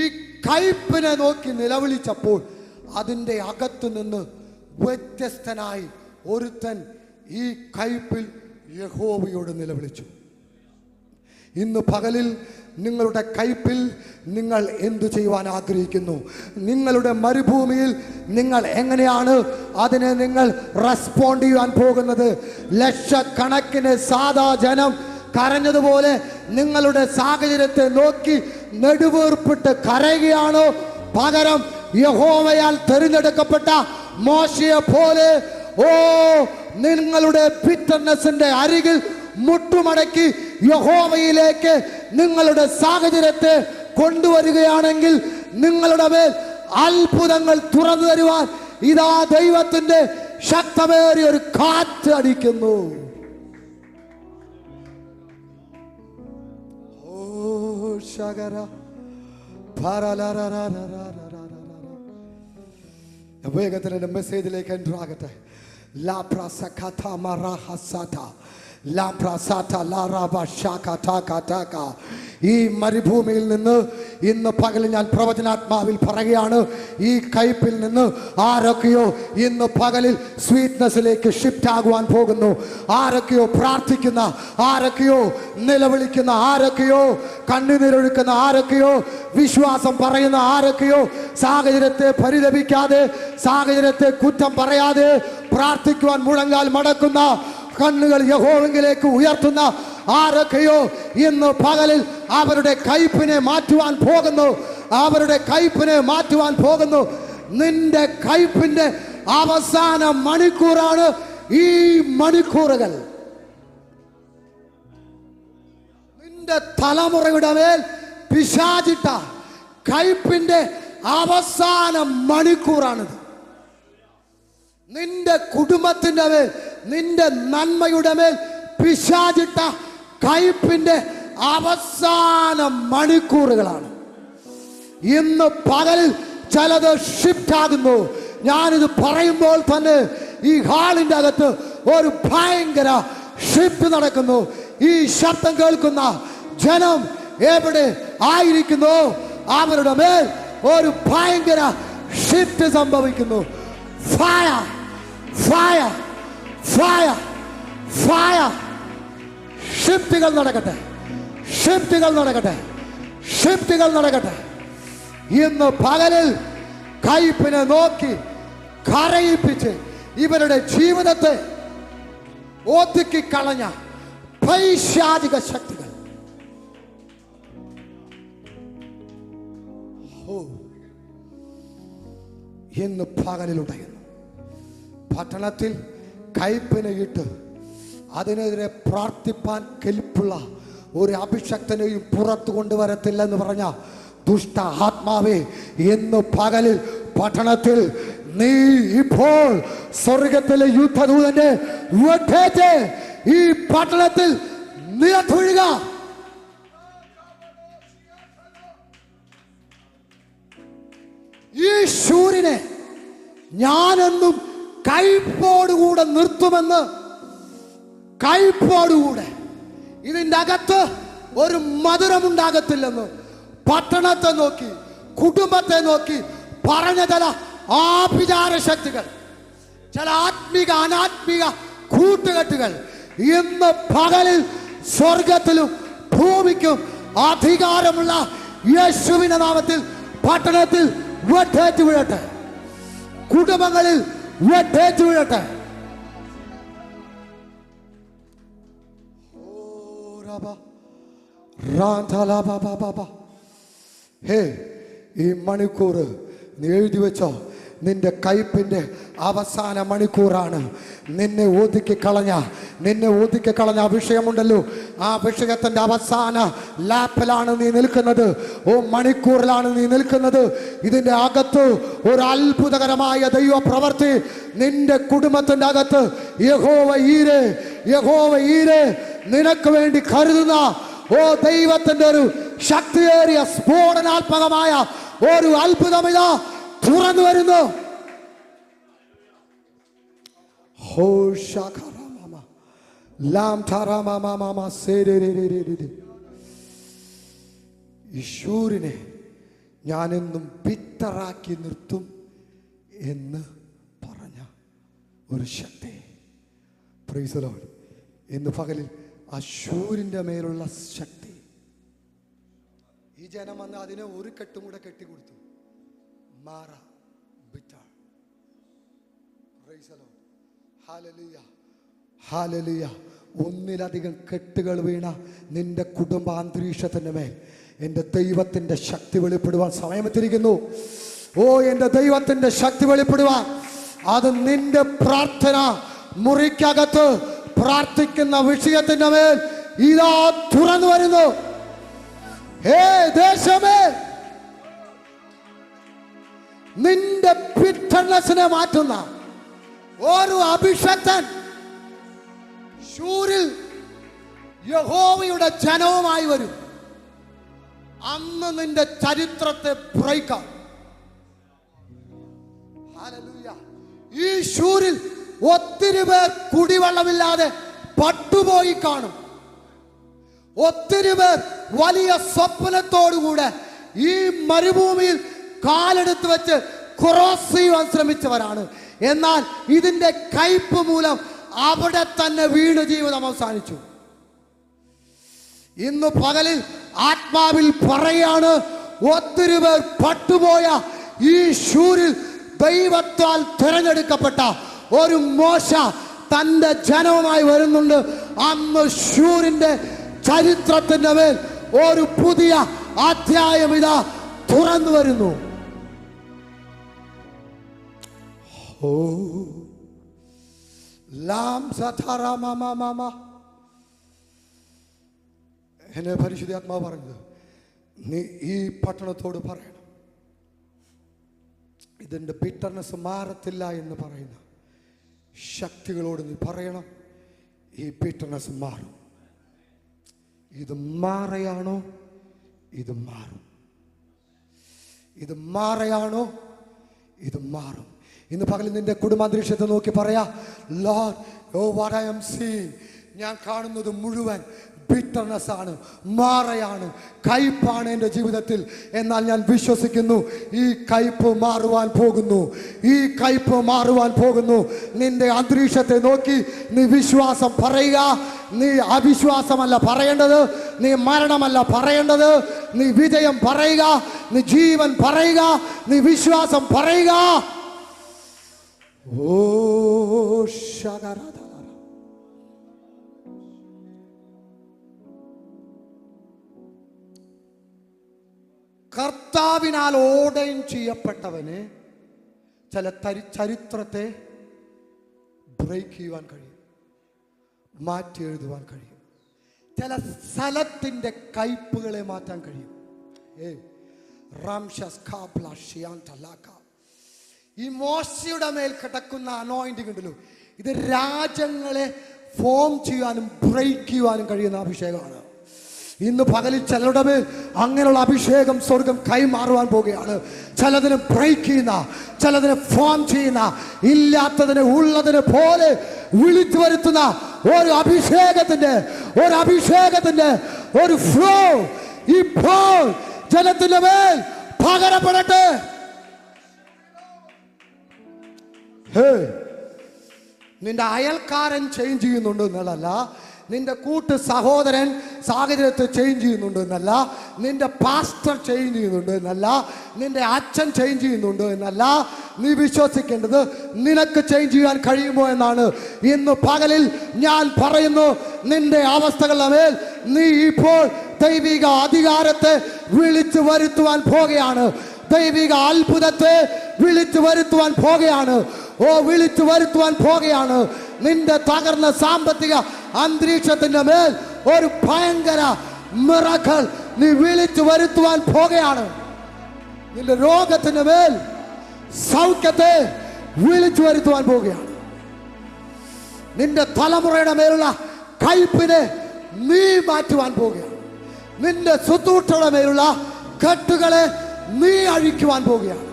ഈ കയ്പിനെ നോക്കി നിലവിളിച്ചപ്പോൾ അതിൻ്റെ അകത്തു നിന്ന് വ്യത്യസ്തനായി ഒരുത്തൻ ഈ കയ്പിൽ യഹോവയോട് നിലവിളിച്ചു. ഇന്ന് പകലിൽ നിങ്ങളുടെ കയ്പിൽ നിങ്ങൾ എന്തു ചെയ്യുവാൻ ആഗ്രഹിക്കുന്നു? നിങ്ങളുടെ മരുഭൂമിയിൽ നിങ്ങൾ എങ്ങനെയാണ് അതിനെ നിങ്ങൾ റെസ്പോണ്ട് ചെയ്യാൻ പോകുന്നത്? ലക്ഷക്കണക്കിന് സാധാ ജനം കരഞ്ഞതുപോലെ നിങ്ങളുടെ സാഹചര്യത്തെ നോക്കി നെടുവീർപ്പിട്ട് കരയുകയാണോ? പകരം യഹോവയാൽ തിരഞ്ഞെടുക്കപ്പെട്ട മോശയെ പോലെ നിങ്ങളുടെ ബിറ്റർനെസിന്റെ അരികിൽ മുട്ടുമടക്കി യഹോവയിലേക്ക് നിങ്ങളുടെ സാഹചര്യത്തെ കൊണ്ടുവരികയാണെങ്കിൽ നിങ്ങളുടെ മേൽ അത്ഭുതങ്ങൾ തുറന്നു തരുവാൻ ഇതാ ദൈവത്തിന്റെ ശക്തമേറിയ ഒരു കാറ്റ് അടിക്കുന്നു. വേഗത്തിൽ എന്റെ മെസ്സേജിലേക്ക് എൻ്റർ ആകട്ടെ. ഈ മരുഭൂമിയിൽ നിന്ന് ഇന്ന് പകലിൽ ഞാൻ പ്രവചനാത്മാവിൽ പറയുകയാണ്, ഈ കയ്പിൽ നിന്ന് ആരൊക്കെയോ ഇന്ന് പകലിൽ സ്വീറ്റ്നെസ്സിലേക്ക് ഷിഫ്റ്റ് ആകുവാൻ പോകുന്നു. ആരൊക്കെയോ പ്രാർത്ഥിക്കുന്ന, ആരൊക്കെയോ നിലവിളിക്കുന്ന, ആരൊക്കെയോ കണ്ണുനീരൊഴുക്കുന്ന, ആരൊക്കെയോ വിശ്വാസം പറയുന്ന, ആരൊക്കെയോ സാഹചര്യത്തെ പരിതപിക്കാതെ, സാഹചര്യത്തെ കുറ്റം പറയാതെ പ്രാർത്ഥിക്കുവാൻ മുഴങ്കാൽ മടക്കുന്ന, കണ്ണുകൾ യഹോവയിലേക്ക് ഉയർത്തുന്ന ആരൊക്കെയോ ഇന്ന് പകലിൽ അവരുടെ കയ്പിനെ മാറ്റുവാൻ പോകുന്നു. അവരുടെ കയ്പിനെ മാറ്റുവാൻ പോകുന്നു. നിന്റെ കയ്പിന്റെ അവസാന മണിക്കൂറാണ് ഈ മണിക്കൂറുകൾ. നിന്റെ തലമുറയുടെ മേൽ പിശാചിട്ട കയ്പിന്റെ അവസാന മണിക്കൂറാണിത്. നിന്റെ കുടുംബത്തിന്റെ മേൽ, നിന്റെ നന്മയുടെ മേൽ പിശാചിട്ട കയ്പിന്റെ അവസാന മണിക്കൂറുകളാണ്. ഇന്ന് പകലിൽ ചിലത് ഷിഫ്റ്റ് ആകുന്നു. ഞാനിത് പറയുമ്പോൾ തന്നെ ഈ ഹാളിന്റെ അകത്ത് ഒരു ഭയങ്കര ഷിഫ്റ്റ് നടക്കുന്നു. ഈ ശബ്ദം കേൾക്കുന്ന ജനം എവിടെ ആയിരിക്കുന്നു അവരുടെ മേൽ ഒരു ഭയങ്കര ഷിഫ്റ്റ് സംഭവിക്കുന്നു. Fire, fire, fire, fire. ഷിഫ്റ്റുകൾ നടക്കട്ടെ, ഷിഫ്റ്റുകൾ നടക്കട്ടെ, ഷിഫ്റ്റുകൾ നടക്കട്ടെ. ഇന്ന് പകലിൽ കയ്പിനെ നോക്കി കരയിപ്പിച്ച് ഇവരുടെ ജീവിതത്തെ ഒതുക്കി കളഞ്ഞ പൈശാചിക ശക്തികൾ ഇന്ന് പകലിലുണ്ടായിരുന്നു. പട്ടണത്തിൽ കയ്പിനെ ഇട്ട് അതിനെതിരെ പ്രാർത്ഥിപ്പാൻ കെൽപ്പുള്ള ഒരു അഭിഷക്തനെയും പുറത്തു കൊണ്ടുവരത്തില്ലെന്ന് പറഞ്ഞ ദുഷ്ട ആത്മാവേ, ഇന്ന് പകലിൽ പട്ടണത്തിൽ നീ ഇപ്പോൾ സ്വർഗത്തിലെ യുദ്ധദൂതന്റെ വെട്ടേറ്റ് ഈ പട്ടണത്തിൽ നിലത്തുഴുക. ഈ ശൂരിനെ ഞാനെന്നും കയ്പോടുകൂടെ നിർത്തുമെന്ന്. കയ്പോടുകൂടെ. ഇതിൻ്റെ അകത്ത് ഒരു മധുരമുണ്ടാകത്തില്ലെന്ന് പട്ടണത്തെ നോക്കി, കുടുംബത്തെ നോക്കി പറഞ്ഞ ചില ആഭിചാര ശക്തികൾ, ചില ആത്മിക അനാത്മിക കൂട്ടുകെട്ടുകൾ ഇന്ന് പകലിൽ സ്വർഗത്തിലും ഭൂമിക്കും അധികാരമുള്ള യേശുവിന്റെ നാമത്തിൽ പട്ടണത്തിൽ വെട്ടേറ്റ് വീഴട്ടെ, കുടുംബങ്ങളിൽ വെട്ടേറ്റ് വീഴട്ടെ. ഹേ, ഈ മണിക്കൂർ നീ എഴുതി വെച്ചോ. നിന്റെ കയ്പിന്റെ അവസാന മണിക്കൂറാണ്. നിന്നെ ഒതുക്കി കളഞ്ഞ വിഷയമുണ്ടല്ലോ, ആ വിഷയത്തിന്റെ അവസാന ലാപ്പിലാണ് നീ നിൽക്കുന്നത്. ഓ മണിക്കൂറിലാണ് നീ നിൽക്കുന്നത്. ഇതിന്റെ അകത്ത് ഒരു അത്ഭുതകരമായ ദൈവ പ്രവൃത്തി നിന്റെ കുടുംബത്തിന്റെ അകത്ത് യഹോവ ഈരെ നിനക്ക് വേണ്ടി കരുതുന്ന ഓ ദൈവത്തിന്റെ ഒരു ശക്തിയേറിയ സ്ഫോടനാത്മകമായ ഒരു അത്ഭുതമിതാ തുറന്നു വരുന്നു. ഈശൂരിനെ ഞാനെന്നും പിത്തറാക്കി നിർത്തും എന്ന് പറഞ്ഞ ഒരു ശക്തി. Price the Lord. ഇന്ന് പകലിൽ ആ ശൂരിന്റെ മേലുള്ള ശക്തി ഈ ജനം വന്ന് അതിനെ ഒരു കെട്ടും കൂടെ കെട്ടിക്കൊടുത്തു. മാറ ബിറ്റ. Price the lord. Hallelujah, hallelujah. ഒന്നിലധികം കെട്ടുകൾ വീണ നിന്റെ കുടുംബാന്തരീക്ഷത്തിന്റെ മേൽ എൻ്റെ ദൈവത്തിന്റെ ശക്തി വെളിപ്പെടുവാൻ സമയമെത്തിരിക്കുന്നു. ഓ എൻ്റെ ദൈവത്തിന്റെ ശക്തി വെളിപ്പെടുവാൻ. അത് നിന്റെ പ്രാർത്ഥന മുറിക്കകത്ത് പ്രാർത്ഥിക്കുന്ന വിഷയത്തിന്റെ മേൽ ഇതാ തുറന്നു വരുന്നു. ഹേ ദേശമേ, നിന്റെ ബിറ്റർനെസ്സിനെ മാറ്റുന്ന ഒരു അഭിഷക്തൻ ശൂരിൽ യഹോവയുടെ ജനവുമായി വരും. അന്ന് നിന്റെ ചരിത്രത്തെ ബ്രേക്കാം. ഹല്ലേലൂയ. ഈ ശൂരിൽ ഒത്തിരി പേർ കുടിവെള്ളമില്ലാതെ പട്ടുപോയി കാണും. ഒത്തിരി പേർ വലിയ സ്വപ്നത്തോടുകൂടെ ഈ മരുഭൂമിയിൽ കാലെടുത്ത് വെച്ച് ക്രോസ് ചെയ്യാൻ ശ്രമിച്ചവരാണ്. എന്നാൽ ഇതിന്റെ കയ്പ് മൂലം അവിടെ തന്നെ വീണ് ജീവിതം അവസാനിച്ചു. ഇന്ന് പകലിൽ ആത്മാവിൽ പറയാണ്, ഒത്തിരി പേർ പട്ടുപോയ ഈ ശൂരിൽ ദൈവത്താൽ തിരഞ്ഞെടുക്കപ്പെട്ട ഒരു മോശ തന്റെ ജനവുമായി വരുന്നുണ്ട്. അന്ന് ശൂരിന്റെ ചരിത്രത്തിന്റെ മേൽ ഒരു പുതിയ അധ്യായം ഇതാ തുറന്നു വരുന്നു. ഓ എന്നെ പരിശുദ്ധാത്മാവ് പറഞ്ഞത്, നീ ഈ പട്ടണത്തോട് പറയണം, ഇതിൻ്റെ ബിറ്റർനെസ് മാറത്തില്ല എന്ന് പറയുന്ന ശക്തികളോട് നീ പറയണം, ഈ ബിറ്റർനെസ് മാറും. ഇത് മാറയാണോ? ഇത് മാറും. ഇത് മാറയാണോ? ഇത് മാറും. ഇന്ന് പകൽ നിന്റെ കുടുംബാന്തരീക്ഷത്തെ നോക്കി പറയാ, lord, oh what I am seeing, ഞാൻ കാണുന്നത് മുഴുവൻ ബിറ്റർനെസ് ആണ്, മാറയാണ്, കയ്പാണ് എൻ്റെ ജീവിതത്തിൽ. എന്നാൽ ഞാൻ വിശ്വസിക്കുന്നു ഈ കയ്പ് മാറുവാൻ പോകുന്നു, ഈ കയ്പ് മാറുവാൻ പോകുന്നു. നിന്റെ അന്തരീക്ഷത്തെ നോക്കി നീ വിശ്വാസം പറയുക. നീ അവിശ്വാസമല്ല പറയേണ്ടത്, നീ മരണമല്ല പറയേണ്ടത്, നീ വിജയം പറയുക, നീ ജീവൻ പറയുക, നീ വിശ്വാസം പറയുക. ഓ ശകരാധ കർത്താവിനാൽ ഓർഡൈൻ ചെയ്യപ്പെട്ടവന് ചില ചരിത്രത്തെ ബ്രേക്ക് ചെയ്യുവാൻ കഴിയും, മാറ്റി എഴുതുവാൻ കഴിയും. ചില സ്ഥലത്തിൻ്റെ കയ്പുകളെ മാറ്റാൻ കഴിയും. ഈ മോശയുടെ മേൽ കിടക്കുന്ന അനോയിന്റിംഗ് ഉണ്ടല്ലോ, ഇത് രാജ്യങ്ങളെ ഫോം ചെയ്യാനും ബ്രേക്ക് ചെയ്യുവാനും കഴിയുന്ന അഭിഷേകമാണ്. ഇന്ന് പകലിൽ ചിലരുടെ മേൽ അങ്ങനെയുള്ള അഭിഷേകം സ്വർഗം കൈമാറുവാൻ പോവുകയാണ്. ചിലതിനെ ബ്രേക്ക് ചെയ്യുന്ന, ചിലതിനെ ഫോം ചെയ്യുന്ന, ഇല്ലാത്തതിനെ ഉള്ളതിനെ പോലെ വിളിച്ചു വരുത്തുന്ന ഒരു അഭിഷേകത്തിന്റെ ഒരു ഫ്ലോ ഇപ്പോൾ ജനത്തിന്റെ മേൽ പകരപ്പെടട്ടെ. നിന്റെ അയൽക്കാരൻ ചേഞ്ച് ചെയ്യുന്നുണ്ട് എന്നല്ല, നിന്റെ കൂട്ട് സഹോദരൻ സാഹചര്യത്തെ ചേഞ്ച് ചെയ്യുന്നുണ്ട് എന്നല്ല, നിന്റെ പാസ്റ്റർ ചേഞ്ച് ചെയ്യുന്നുണ്ട് എന്നല്ല, നിന്റെ അച്ഛൻ ചേഞ്ച് ചെയ്യുന്നുണ്ട് എന്നല്ല. നീ വിശ്വസിക്കേണ്ടത് നിനക്ക് ചേഞ്ച് ചെയ്യാൻ കഴിയുമോ എന്നാണ്. ഇന്ന് പകലിൽ ഞാൻ പറയുന്നു, നിന്റെ അവസ്ഥകളുടെ മേൽ നീ ഇപ്പോൾ ദൈവിക അധികാരത്തെ വിളിച്ചു വരുത്തുവാൻ പോകുകയാണ്. ദൈവിക അത്ഭുതത്തെ വിളിച്ചു വരുത്തുവാൻ പോകുകയാണ്. വിളിച്ചു വരുത്തുവാൻ പോകുകയാണ്. നിന്റെ തകർന്ന സാമ്പത്തിക അന്തരീക്ഷത്തിന്റെ മേൽ ഒരു ഭയങ്കര മിറക്കിൾ നീ വിളിച്ചു വരുത്തുവാൻ പോകുകയാണ്. നിന്റെ രോഗത്തിന്റെ മേൽ സൗഖ്യത്തെ വിളിച്ചു വരുത്തുവാൻ പോകുകയാണ്. നിന്റെ തലമുറയുടെ മേലുള്ള കയ്പിനെ നീ മാറ്റുവാൻ പോകുകയാണ്. നിന്റെ സുത്തൂട്ടയുടെ മേലുള്ള കെട്ടുകളെ നീ അഴിക്കുവാൻ പോകുകയാണ്.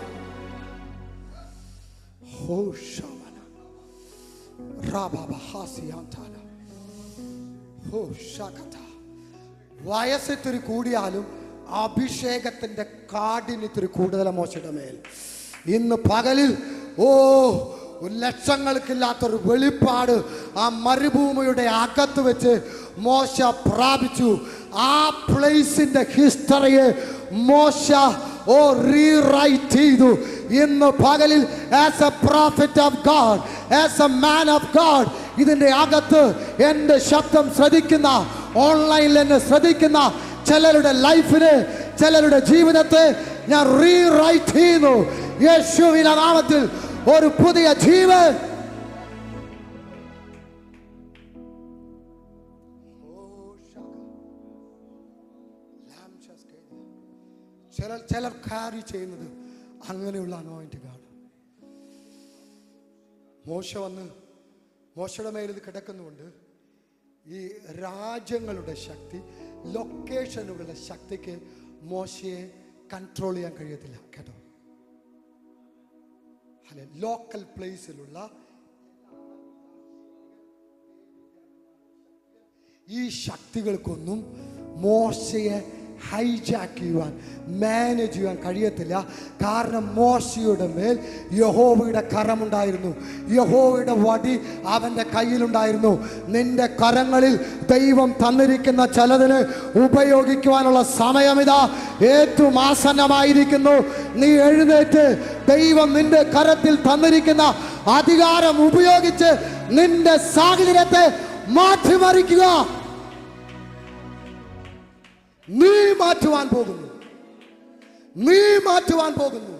വയസ്സിത്തിരി കൂടിയാലും അഭിഷേകത്തിന്റെ കാഠിന്യത്തിരി കൂടുതൽ മോശയുടെ മേൽ ഇന്ന് പകലിൽ ലക്ഷങ്ങൾക്കില്ലാത്തൊരു വെളിപ്പാട് ആ മരുഭൂമിയുടെ അകത്ത് വെച്ച് മോശ പ്രാപിച്ചു. ആ പ്ലേസിന്റെ ഹിസ്റ്ററിയെ മോശ റീറൈറ്റ് ചെയ്തു. ഇന്ന് പകലിൽ as a prophet of God, as a man of God, ഇതിന്റെ അകത്ത് എന്റെ ശബ്ദം ശ്രദ്ധിക്കുന്ന, ഓൺലൈനിൽ എന്നെ ശ്രദ്ധിക്കുന്ന ചിലരുടെ ലൈഫിനെ, ചിലരുടെ ജീവിതത്തെ ഞാൻ റീറൈറ്റ് ചെയ്യുന്നു. യേശുവിന്റെ നാമത്തിൽ ഒരു പുതിയ ജീവൻ. ചിലർ ക്യാരി ചെയ്യുന്നത് അങ്ങനെയുള്ള അനോയിന്റിംഗ് ആണ്. മോശയുടെ മേൽ ഇത് കിടക്കുന്നുണ്ട്. ഈ രാജ്യങ്ങളുടെ ശക്തി, ലൊക്കേഷനുകളുടെ ശക്തിക്ക് മോശയെ കൺട്രോൾ ചെയ്യാൻ കഴിയത്തില്ല കേട്ടോ. അല്ലെ, ലോക്കൽ പ്ലേസിലുള്ള ഈ ശക്തികൾക്കൊന്നും മോശയെ ഹൈജാക്ക് ചെയ്യുവാൻ, മാനേജ് ചെയ്യാൻ കഴിയത്തില്ല. കാരണം മോശയുടെ മേൽ യഹോവയുടെ കരമുണ്ടായിരുന്നു, യഹോവയുടെ വടി അവൻ്റെ കയ്യിലുണ്ടായിരുന്നു. നിന്റെ കരങ്ങളിൽ ദൈവം തന്നിരിക്കുന്ന ചിലതിന് ഉപയോഗിക്കുവാനുള്ള സമയമിതാ ഏറ്റവും ആസന്നമായിരിക്കുന്നു. നീ എഴുന്നേറ്റ് ദൈവം നിന്റെ കരത്തിൽ തന്നിരിക്കുന്ന അധികാരം ഉപയോഗിച്ച് നിന്റെ സാഹചര്യത്തെ മാറ്റിമറിക്കുക. നീ മാറ്റുവാൻ പോകുന്നു, നീ മാറ്റുവാൻ പോകുന്നു.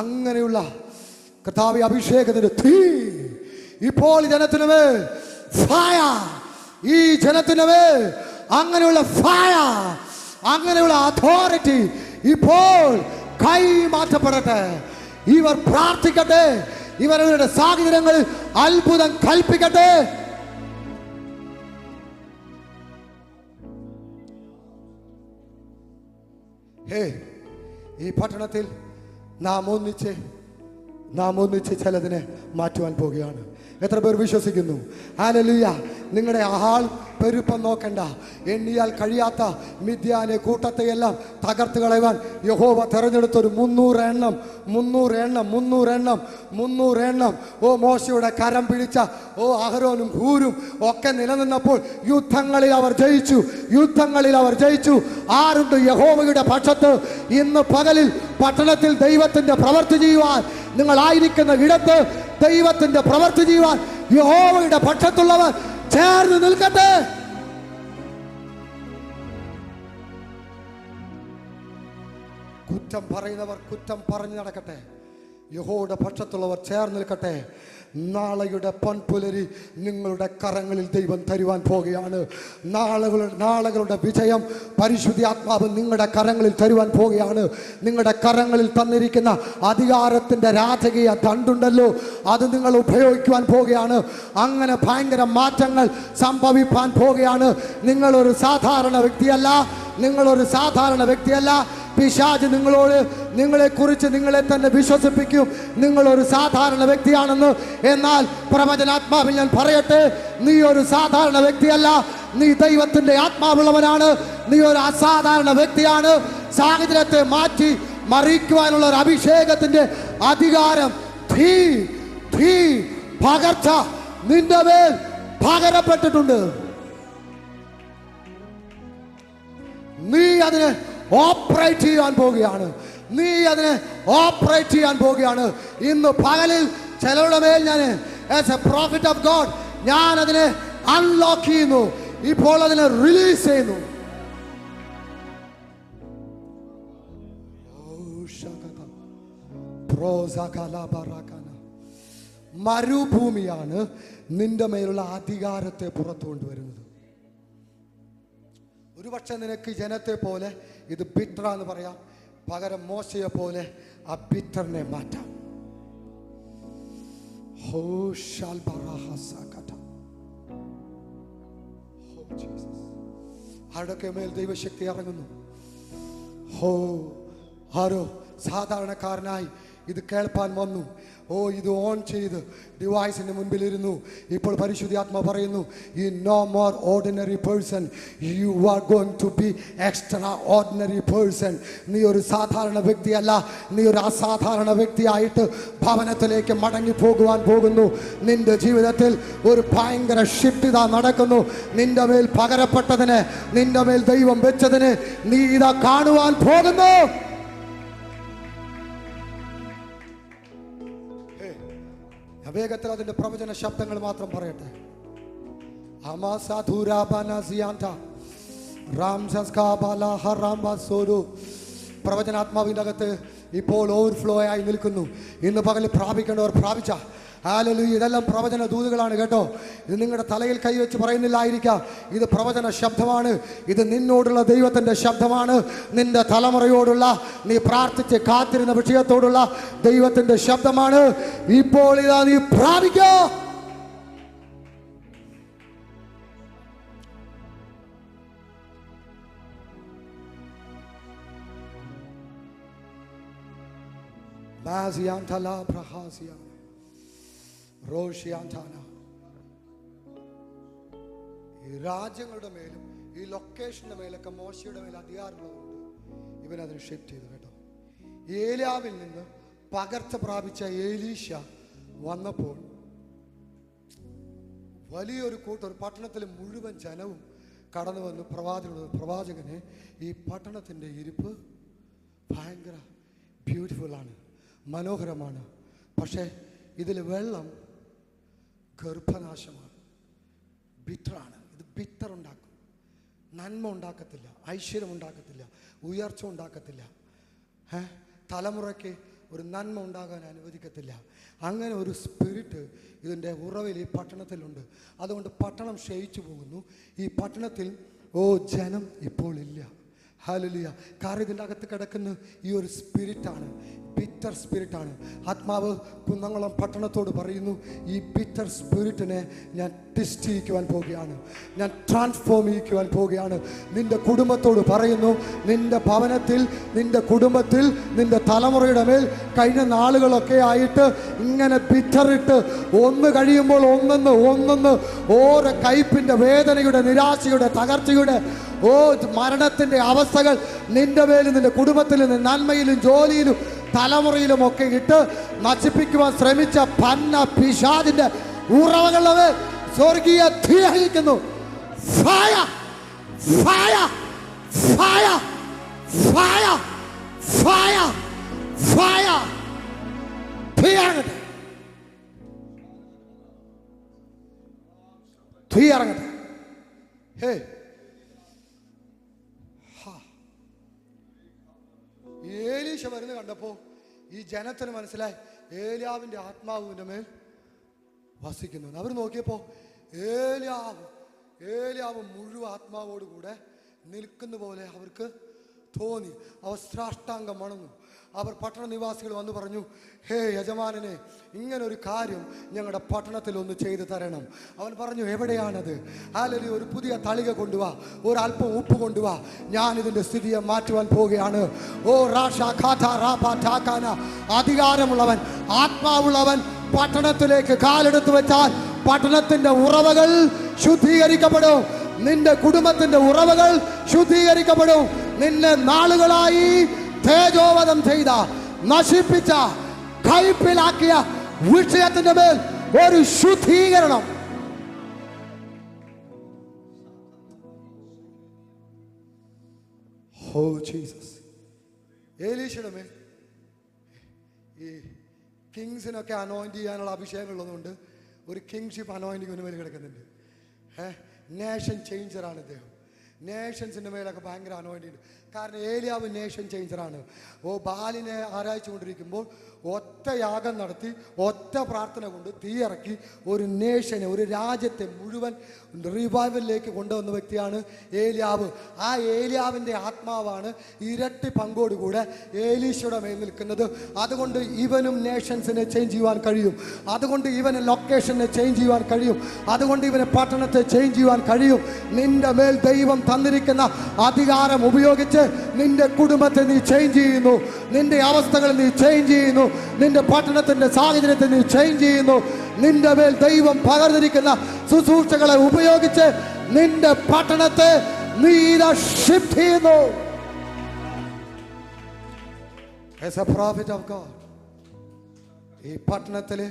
അങ്ങനെയുള്ള കർത്താവേ അഭിഷേകത്തിന്റെ തീ ഇപ്പോൾ ഈ ജനത്തിന് മേൽ ഫയർ, ഈ ജനത്തിന് മേൽ അങ്ങനെയുള്ള ഫയർ, അങ്ങനെയുള്ള അതോറിറ്റി ഇപ്പോൾ കൈമാറ്റപ്പെടട്ടെ. ഇവർ പ്രാർത്ഥിക്കട്ടെ, ഇവരുടെ സാഹചര്യങ്ങളിൽ അത്ഭുതം കൽപ്പിക്കട്ടെ. ഈ പട്ടണത്തിൽ നാം ഒന്നിച്ച് ചിലതിനെ മാറ്റുവാൻ പോവുകയാണ്. എത്ര പേർ വിശ്വസിക്കുന്നു? ഹല്ലേലൂയ. നിങ്ങളുടെ ആൾ പെരുപ്പം നോക്കണ്ട. എണ്ണിയാൽ കഴിയാത്ത മിദ്യാനെ കൂട്ടത്തെയെല്ലാം തകർത്ത് കളയുവാൻ യഹോവ തെരഞ്ഞെടുത്തൊരു 300 എണ്ണം. ഓ മോശയുടെ കരം പിടിച്ച അഹരോനും ഹൂരും ഒക്കെ നിലനിന്നപ്പോൾ യുദ്ധങ്ങളിൽ അവർ ജയിച്ചു. ആരുണ്ട് യഹോവയുടെ പക്ഷത്ത്? ഇന്ന് പകലിൽ പട്ടണത്തിൽ ദൈവത്തിന്റെ പ്രവൃത്തി ചെയ്യുവാൻ, നിങ്ങളായിരിക്കുന്ന ഇടത്ത് ദൈവത്തിന്റെ പ്രവൃത്തി ചെയ്യുവാൻ യഹോവയുടെ പക്ഷത്തുള്ളവർ ചേർന്ന് നിൽക്കട്ടെ. കുറ്റം പറയുന്നവർ കുറ്റം പറഞ്ഞു നടക്കട്ടെ. യഹോവയുടെ പക്ഷത്തുള്ളവർ ചേർന്ന് നിൽക്കട്ടെ. നാളെയുടെ പൊൻപുലരി നിങ്ങളുടെ കരങ്ങളിൽ ദൈവം തരുവാൻ പോകുകയാണ്. നാളുകളുടെ വിജയം പരിശുദ്ധാത്മാവ് നിങ്ങളുടെ കരങ്ങളിൽ തരുവാൻ പോകുകയാണ്. നിങ്ങളുടെ കരങ്ങളിൽ തന്നിരിക്കുന്ന അധികാരത്തിൻ്റെ രാജകീയ ദണ്ടുണ്ടല്ലോ, അത് നിങ്ങൾ ഉപയോഗിക്കുവാൻ പോകുകയാണ്. അങ്ങനെ ഭയങ്കര മാറ്റങ്ങൾ സംഭവിക്കാൻ പോകുകയാണ്. നിങ്ങളൊരു സാധാരണ വ്യക്തിയല്ല. പിശാച് നിങ്ങളെക്കുറിച്ച് നിങ്ങളെ തന്നെ വിശ്വസിപ്പിക്കും നിങ്ങളൊരു സാധാരണ വ്യക്തിയാണെന്ന്. എന്നാൽ പ്രവചനാത്മാവിൽ ഞാൻ പറയട്ടെ, നീ ഒരു സാധാരണ വ്യക്തിയല്ല. നീ ദൈവത്തിന്റെ ആത്മാവുള്ളവനാണ്. നീ ഒരു അസാധാരണ വ്യക്തിയാണ്. സാഹചര്യത്തെ മാറ്റി മറിക്കുവാനുള്ള ഒരു അഭിഷേകത്തിന്റെ അധികാരം, പകർച്ച നിന്റെ മേൽ പകരപ്പെട്ടിട്ടുണ്ട്. നീ അതിനെ ഓപ്പറേറ്റ് ചെയ്യാൻ പോവുകയാണ്. ഇന്ന് പകലിൽ ചിലരുടെ മേൽ ഞാൻ as a prophet of God ഞാൻ അതിനെ അൺലോക്ക് ചെയ്യുന്നു. ഇപ്പോൾ അതിനെ റിലീസ് ചെയ്യുന്നു. മരുഭൂമിയാണ് നിന്റെ മേലുള്ള അധികാരത്തെ പുറത്തു കൊണ്ടുവരുന്നത്. ഒരുപക്ഷെ നിനക്ക് ജനത്തെ പോലെ ഇത് ബിറ്റർ എന്ന് പറയാം. പകരം മോശയെ പോലെ ആ ബിറ്ററിനെ മാറ്റാം. ആരുടെയൊക്കെ മേൽ ദൈവശക്തി ഇറങ്ങുന്നു. ആരോ സാധാരണക്കാരനായി ഇത് കേൾപ്പാൻ വന്നു. ഇത് ഓൺ ചെയ്ത് ഡിവൈസിന്റെ മുൻപിലിരുന്നു. ഇപ്പോൾ പരിശുദ്ധാത്മ പറയുന്നു, you no more ordinary person, you are going to be extraordinary person. നീ ഒരു സാധാരണ വ്യക്തിയല്ല, നീ ഒരു അസാധാരണ വ്യക്തിയായിട്ട് ഭവനത്തിലേക്ക് മടങ്ങി പോകുന്നു. നിന്റെ ജീവിതത്തിൽ ഒരു ഭയങ്കര ഷിഫ്റ്റ് ഇതാ നടക്കുന്നു. നിന്റെ മേൽ പകരപ്പെട്ടതിന്, നിന്റെ മേൽ ദൈവം വെച്ചതിന് നീ ഇതാ കാണുവാൻ പോകുന്നു. വേഗത്തിൽ അതിന്റെ പ്രവചന ശബ്ദങ്ങൾ മാത്രം പറയട്ടെ. പ്രവചനാത്മാവിന്റെ അകത്ത് ഇപ്പോൾ ഓവർഫ്ലോ ആയി നിൽക്കുന്നു. ഇന്ന് പകൽ പ്രാപിക്കേണ്ടവർ പ്രാപിച്ച. ഹല്ലേലൂയ. ഇതെല്ലാം പ്രവചന ദൂതുകളാണ് കേട്ടോ. ഇത് നിങ്ങളുടെ തലയിൽ കൈവച്ച് പറയുന്നില്ലായിരിക്കാം. ഇത് പ്രവചന ശബ്ദമാണ്. ഇത് നിന്നോടുള്ള ദൈവത്തിന്റെ ശബ്ദമാണ്. നിന്റെ തലമുറയോടുള്ള, നീ പ്രാർത്ഥിച്ച് കാത്തിരുന്ന വിഷയത്തോടുള്ള ദൈവത്തിന്റെ ശബ്ദമാണ്. ഇപ്പോൾ ഇതാ നീ പ്രാപിക്കോ. ഈ രാജ്യങ്ങളുടെ മേലും ഈ ലൊക്കേഷന്റെ മേലൊക്കെ മോശയുടെ മേൽ അധികാരമുള്ളതുകൊണ്ട് ഇവനതിന് ഷിഫ്റ്റ് ചെയ്തു കേട്ടോ. ഏലിയാവിൽ നിന്ന് പകർച്ച പ്രാപിച്ച ഏലീശ വന്നപ്പോൾ വലിയൊരു കൂട്ടം, ഒരു പട്ടണത്തിൽ മുഴുവൻ ജനവും കടന്നു വന്ന് പ്രവാചകനെ, ഈ പട്ടണത്തിന്റെ ഇരിപ്പ് ഭയങ്കര ബ്യൂട്ടിഫുള്ളാണ്, മനോഹരമാണ്. പക്ഷേ ഇതിൽ വെള്ളം ഗർഭനാശമാണ്, ബിറ്ററാണ്. ഇത് ബിറ്റർ ഉണ്ടാക്കും, നന്മ ഉണ്ടാക്കത്തില്ല, ഐശ്വര്യം ഉണ്ടാക്കത്തില്ല, ഉയർച്ച ഉണ്ടാക്കത്തില്ല, തലമുറയ്ക്ക് ഒരു നന്മ ഉണ്ടാകാൻ അനുവദിക്കത്തില്ല. അങ്ങനെ ഒരു സ്പിരിറ്റ് ഇതിൻ്റെ ഉറവിൽ ഈ പട്ടണത്തിലുണ്ട്. അതുകൊണ്ട് പട്ടണം ക്ഷയിച്ചു പോകുന്നു. ഈ പട്ടണത്തിൽ ഓ ജനം ഇപ്പോൾ ഇല്ല. ഹല്ലേലൂയ. കാരണം ഇതിൻ്റെ അകത്ത് കിടക്കുന്ന ഈ ഒരു സ്പിരിറ്റാണ്, ബിറ്റർ സ്പിരിറ്റാണ്. ആത്മാവ് കുന്നംകുളം പട്ടണത്തോട് പറയുന്നു, ഈ ബിറ്റർ സ്പിരിറ്റിനെ ഞാൻ ടെസ്റ്റ് ചെയ്യിക്കുവാൻ പോവുകയാണ്, ഞാൻ ട്രാൻസ്ഫോം ചെയ്യിക്കുവാൻ പോവുകയാണ്. നിന്റെ കുടുംബത്തോട് പറയുന്നു, നിന്റെ ഭവനത്തിൽ, നിന്റെ കുടുംബത്തിൽ, നിന്റെ തലമുറയുടെ മേൽ കഴിഞ്ഞ നാളുകളൊക്കെ ആയിട്ട് ഇങ്ങനെ ബിറ്ററിട്ട് ഒന്ന് കഴിയുമ്പോൾ ഒന്നൊന്ന് ഓരോ കയ്പിൻ്റെ, വേദനയുടെ, നിരാശയുടെ, തകർച്ചയുടെ, മരണത്തിൻ്റെ അവസ്ഥകൾ നിന്റെ മേലും നിന്റെ കുടുംബത്തിലും നന്മയിലും ജോലിയിലും തലമുറയിലും ഒക്കെ ഇട്ട് നശിപ്പിക്കുവാൻ ശ്രമിച്ച പന്ന പിശാചിന്റെ ഉറവകളെ സ്വർഗീയ തീ അയക്കുന്നു. Fire fire fire fire fire fire. തീ ഇറങ്ങട്ടെ, തീ ഇറങ്ങട്ടെ. ഹേ, ഏലീശ വരുന്ന കണ്ടപ്പോ ഈ ജനത്തിന് മനസ്സിലായി ഏലിയാവിന്റെ ആത്മാവിന്റെ മേൽ വസിക്കുന്നു. അവർ നോക്കിയപ്പോ ഏലിയാവ് മുഴുവൻ ആത്മാവോടുകൂടെ നിൽക്കുന്ന പോലെ അവർക്ക് തോന്നി. അവർ സാഷ്ടാംഗം വണങ്ങും. അവർ പട്ടണ നിവാസികൾ വന്ന് പറഞ്ഞു, ഹേ യജമാനനെ, ഇങ്ങനൊരു കാര്യം ഞങ്ങളുടെ പട്ടണത്തിൽ ഒന്ന് ചെയ്തു തരണം. അവൻ പറഞ്ഞു, എവിടെയാണത്? അല്ലെങ്കിൽ ഒരു പുതിയ തളിക കൊണ്ടുവാ, ഒരല്പം ഉപ്പ് കൊണ്ടുവാ, ഞാൻ ഇതിൻ്റെ സ്ഥിതിയെ മാറ്റുവാൻ പോവുകയാണ്. അധികാരമുള്ളവൻ, ആത്മാവുള്ളവൻ പട്ടണത്തിലേക്ക് കാലെടുത്ത് വെച്ചാൽ പട്ടണത്തിന്റെ ഉറവകൾ ശുദ്ധീകരിക്കപ്പെടും. നിന്റെ കുടുംബത്തിന്റെ ഉറവകൾ ശുദ്ധീകരിക്കപ്പെടും. നിന്നെ നാളുകളായി തേജോവധം ചെയ്ത, നശിപ്പിച്ച, കയ്പിലാക്കിയ വിഷയത്തിന്റെ മേൽ ഒരു ശുദ്ധീകരണം. Oh Jesus. ഏലീശയുടെ മേൽ ഈ കിങ്സിനൊക്കെ അനോയിന്റ് ചെയ്യാനുള്ള അഭിഷേകങ്ങളുള്ളതുകൊണ്ട് ഒരു കിങ്ഷിപ്പ് അനോയിന്റിങ് മേൽ കിടക്കുന്നുണ്ട്. നേഷൻ ചേഞ്ചറാണ് ഇദ്ദേഹം. നേഷൻസിൻ്റെ മേലൊക്കെ ഭയങ്കര അനോയിന്റ്. കാരണം ഏലിയാവ് നേഷൻ ചേഞ്ചറാണ്. ബാലിനെ ആരായിച്ചുകൊണ്ടിരിക്കുമ്പോൾ ഒറ്റ യാഗം നടത്തി, ഒറ്റ പ്രാർത്ഥന കൊണ്ട് തീയിറക്കി ഒരു നേഷനെ, ഒരു രാജ്യത്തെ മുഴുവൻ റിവൈവലിലേക്ക് കൊണ്ടുവന്ന വ്യക്തിയാണ് ഏലിയാവ്. ആ ഏലിയാവിൻ്റെ ആത്മാവാണ് ഇരട്ടി പങ്കോടുകൂടെ ഏലീശയുടെ മേൽ നിൽക്കുന്നത്. അതുകൊണ്ട് ഇവനും നേഷൻസിനെ ചേഞ്ച് ചെയ്യുവാൻ കഴിയും. അതുകൊണ്ട് ഇവന് ലൊക്കേഷനെ ചേഞ്ച് ചെയ്യുവാൻ കഴിയും. അതുകൊണ്ട് ഇവന് പട്ടണത്തെ ചേഞ്ച് ചെയ്യുവാൻ കഴിയും. നിന്റെ മേൽ ദൈവം തന്നിരിക്കുന്ന അധികാരം ഉപയോഗിച്ച് നിന്റെ കുടുംബത്തെ നീ ചേഞ്ച് ചെയ്യുന്നു, നിന്റെ അവസ്ഥകൾ നീ ചേഞ്ച് ചെയ്യുന്നു, നിന്റെ പട്ടണത്തിന്റെ സാഹചര്യത്തെ നീ ചേഞ്ച് ചെയ്യുന്നു. നിന്റെ മേൽ ദൈവം പകർന്നിരിക്കുന്ന ശുശ്രൂഷകളെ ഉപയോഗിച്ച് നിന്റെ പട്ടണത്തെ നീ ഷിഫ്റ്റ് ചെയ്യുന്നു. As a prophet of God, ഈ പട്ടണത്തില്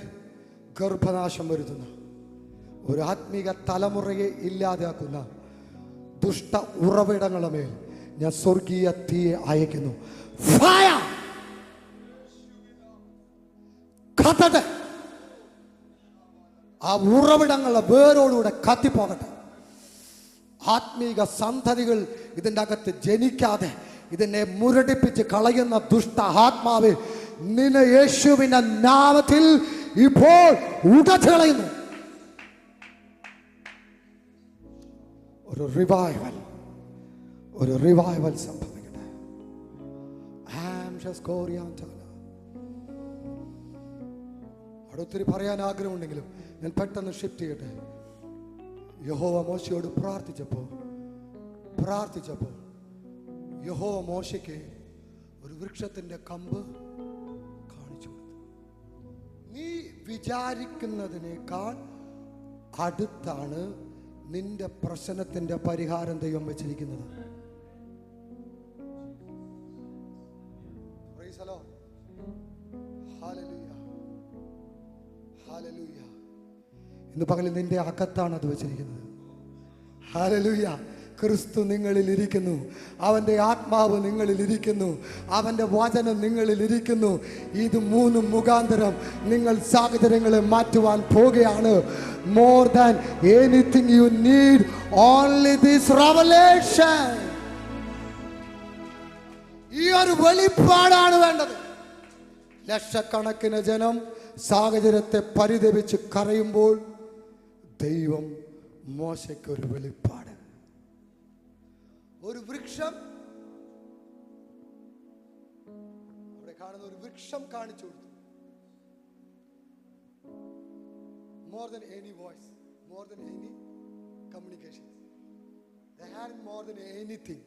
ഗർഭനാശം വരുത്തുന്ന, ഒരു ആത്മീക തലമുറയെ ഇല്ലാതാക്കുന്ന ദുഷ്ട ഉറവിടങ്ങളുടെ മേൽ ഞാൻ സ്വർഗീയ തീയെ അയക്കുന്നു. ഫയർ കത്തട്ടെ. ആ ഉറവിടങ്ങളുടെ വേരോടുകൂടെ കത്തിപ്പോകട്ടെ. ആത്മീക സന്തതികൾ ഇതിൻ്റെ അകത്ത് ജനിക്കാതെ ഇതിനെ മുരടിപ്പിച്ച് കളയുന്ന ദുഷ്ട ആത്മാവ് നിന്നെ യേശുവിന്റെ നാമത്തിൽ ഇപ്പോൾ ഉടച്ചു കളയുന്നു. ഒരു റിവൈവൽ സംഭവിക്കട്ടെ. അവിടെ ഒത്തിരി പറയാൻ ആഗ്രഹമുണ്ടെങ്കിലും ഞാൻ പെട്ടെന്ന് ഷിഫ്റ്റ് ചെയ്യട്ടെ. യഹോവ മോശയോട് പ്രാർത്ഥിച്ചപ്പോൾ യഹോവ മോശയ്ക്ക് ഒരു വൃക്ഷത്തിന്റെ കമ്പ് കാണിച്ചു കൊടുത്തു. നീ വിചാരിക്കുന്നതിനേക്കാൾ അടുത്താണ് നിന്റെ പ്രശ്നത്തിന്റെ പരിഹാരം ദൈവം വെച്ചിരിക്കുന്നത്. ഇന്ന് പകലിൽ നിന്റെ അകത്താണ് അത് വെച്ചിരിക്കുന്നത്. ഹല്ലേലൂയ. ക്രിസ്തു നിങ്ങളിൽ ഇരിക്കുന്നു, അവൻ്റെ ആത്മാവ് നിങ്ങളിൽ ഇരിക്കുന്നു, അവൻ്റെ വചനം നിങ്ങളിൽ ഇരിക്കുന്നു. ഇത് മൂന്നും മുഖാന്തരം നിങ്ങൾ സാഹചര്യങ്ങളെ മാറ്റുവാൻ പോകുകയാണ്. More than anything you need only this revelation. ഈ ഒരു വെളിപ്പാടാണ് വേണ്ടത്. ലക്ഷക്കണക്കിന് ജനം സാഹചര്യത്തെ പരിതപിച്ച് കരയുമ്പോൾ ദൈവം മോശയ്ക്ക് ഒരു വെളിപ്പാട്. ഒരു വൃക്ഷം, അവിടെ കാണുന്ന ഒരു വൃക്ഷം കാണിച്ചു കൊടുത്തു. More than any voice, more than any communication, they had more than anything.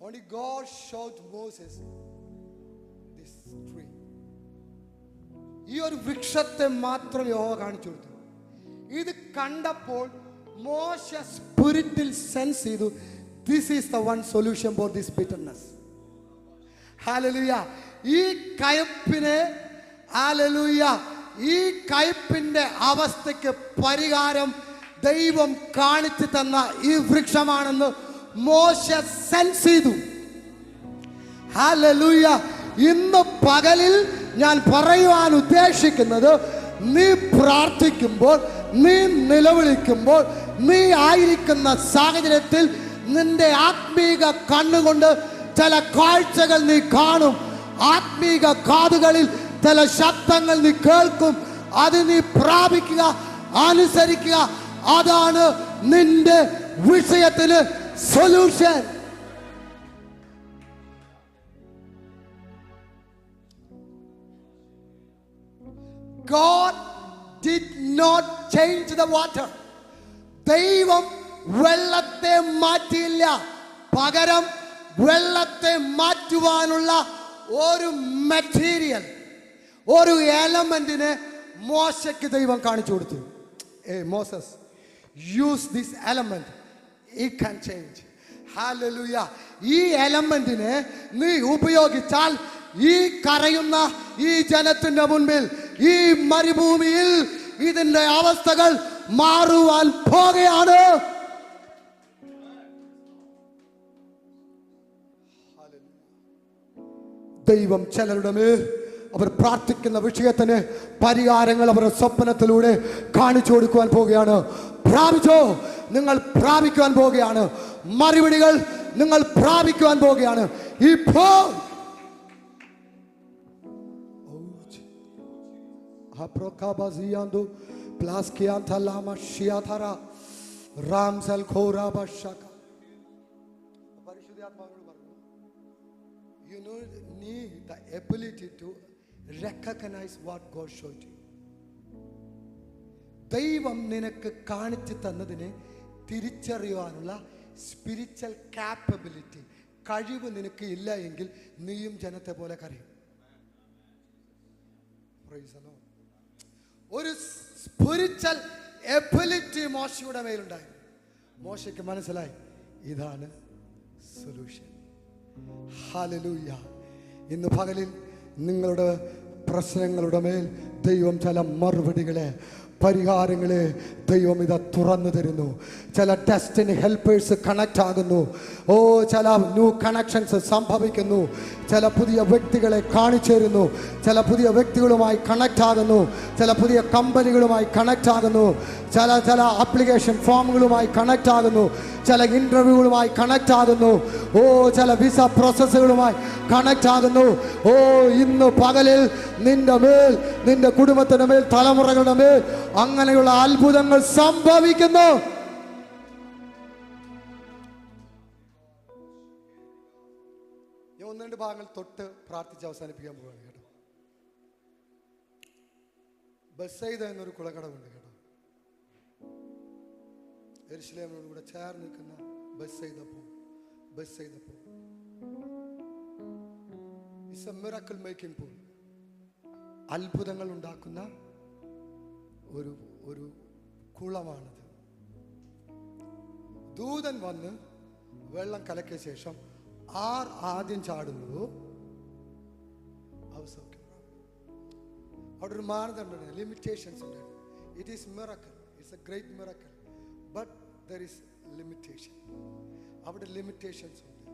Only God showed Moses this tree. ഈ ഒരു വൃക്ഷത്തെ മാത്രം യഹോവ കാണിച്ചു കൊടുത്തു. ഇത് കണ്ടപ്പോൾ മോശ സ്പിരിറ്റിൽ സെൻസ് ചെയ്തു, this is the one solution for this bitterness. Hallelujah. ഈ കയ്പിനെ, hallelujah, ഈ കയ്പിന്റെ അവസ്ഥയ്ക്ക് പരിഹാരം ദൈവം കാണിച്ചു തന്ന ഈ വൃക്ഷമാണെന്ന് മോശ സെൻസ് ചെയ്തു. ഹല്ലേലൂയ. ഇന്ന് പകലിൽ ഞാൻ പറയുവാൻ ഉദ്ദേശിക്കുന്നത്, നീ പ്രാർത്ഥിക്കുമ്പോൾ, നീ നിലവിളിക്കുമ്പോൾ, നീ ആയിരിക്കുന്ന സാഹചര്യത്തിൽ നിന്റെ ആത്മീക കണ്ണുകൊണ്ട് ചില കാഴ്ചകൾ നീ കാണും, ആത്മീക കാതുകളിൽ ചില ശബ്ദങ്ങൾ നീ കേൾക്കും. അത് നീ പ്രാപിക്കുക, അനുസരിക്കുക. അതാണ് നിന്റെ വിഷയത്തിന് solution. God did not change the water. ദൈവം വെള്ളത്തെ മാറ്റിയില്ല. പകരം വെള്ളത്തെ മാറ്റുവാനുള്ള ഒരു മെറ്റീരിയൽ, ഒരു എലമെന്റിനെ മോശയ്ക്ക് ദൈവം കാണിച്ചു കൊടുത്തു. Moses, use this element, it can change. Hallelujah. ഈ എലമെന്റിനെ നീ ഉപയോഗിച്ചാൽ ഈ കരയുന്ന ഈ ജനത്തിന്റെ മുൻപിൽ, ഈ മരുഭൂമിയിൽ ഇതിന്റെ അവസ്ഥകൾ മാറുവാൻ പോകുകയാണ്. ദൈവം ചിലരുടെ മേൽ അവർ പ്രാർത്ഥിക്കുന്ന വിഷയത്തിന് പരിഹാരങ്ങൾ അവരുടെ സ്വപ്നത്തിലൂടെ കാണിച്ചു കൊടുക്കുവാൻ പോവുകയാണ്. പ്രാപിച്ചോ, നിങ്ങൾ പ്രാപിക്കുവാൻ പോവുകയാണ്. മറുപടികൾ നിങ്ങൾ പ്രാപിക്കുവാൻ പോവുകയാണ്. ഇപ്പോൾ you need the ability to recognize what God showed you. ദൈവം നിനക്ക് കാണിച്ചു തന്നതിനെ തിരിച്ചറിയുവാനുള്ള സ്പിരിച്വൽ കാപ്പബിലിറ്റി, കഴിവ് നിനക്ക് ഇല്ല എങ്കിൽ നീയും ജനത്തെ പോലെ കരയും. ഒരു സ്പിരിച്വൽ എബിലിറ്റി മോശയുടെ മേലുണ്ടായിരുന്നു. മോശയ്ക്ക് മനസ്സിലായി, ഇതാണ് സൊല്യൂഷൻ. ഹല്ലേലൂയ. ഇന്ന് പകലിൽ നിങ്ങളുടെ പ്രശ്നങ്ങളുടെ മേൽ ദൈവം ചില മറുപടികളെ, പരിഹാരങ്ങളെ ദൈവം ഇതാ തുറന്നു തരുന്നു. ചില ഡെസ്റ്റിനി ഹെൽപ്പേഴ്സ് കണക്ട് ആകുന്നു. ചില ന്യൂ കണക്ഷൻസ് സംഭവിക്കുന്നു. ചില പുതിയ വ്യക്തികളെ കാണിച്ചു തരുന്നു. ചില പുതിയ വ്യക്തികളുമായി കണക്ട് ആകുന്നു. ചില പുതിയ കമ്പനികളുമായി കണക്ട് ആകുന്നു. ചില ആപ്ലിക്കേഷൻ ഫോമുകളുമായി കണക്ട് ആകുന്നു. ചില ഇന്റർവ്യൂകളുമായി കണക്ട് ആകുന്നു. ചില വിസ പ്രോസസ്സുകളുമായി കണക്ട് ആകുന്നു. ഇന്ന് പകലിൽ നിന്റെ മേൽ, നിന്റെ കുടുംബത്തിന്റെ മേൽ, തലമുറകളുടെ മേൽ അങ്ങനെയുള്ള അത്ഭുതങ്ങൾ സംഭവിക്കുന്നു. ഞാൻ ഒന്ന് രണ്ട് ഭാഗങ്ങൾ തൊട്ട് പ്രാർത്ഥിച്ച് അവസാനിപ്പിക്കാൻ പോവുകയാണ് കേട്ടോ. ബെത്സൈദ എന്നൊരു കുളക്കടവുണ്ട് കേട്ടോ. യെരുശലേമിനോട് കൂടെ ചേർന്ന് നിൽക്കുന്ന Bethsaida pool. It's A miracle making pool. അത്ഭുതങ്ങൾ ഉണ്ടാക്കുന്ന ഒരു കുളമാണിത്. ദൂതൻ വന്ന് വെള്ളം കലക്കിയ ശേഷം ആദ്യം ചാടുന്നു അവസരം. അവിടെ ഒരു മാനദണ്ഡം, ലിമിറ്റേഷൻസ് ഉണ്ട്. It is miracle, it's A great miracle, but there is limitation. അവിടെ ലിമിറ്റേഷൻസ് ഉണ്ട്.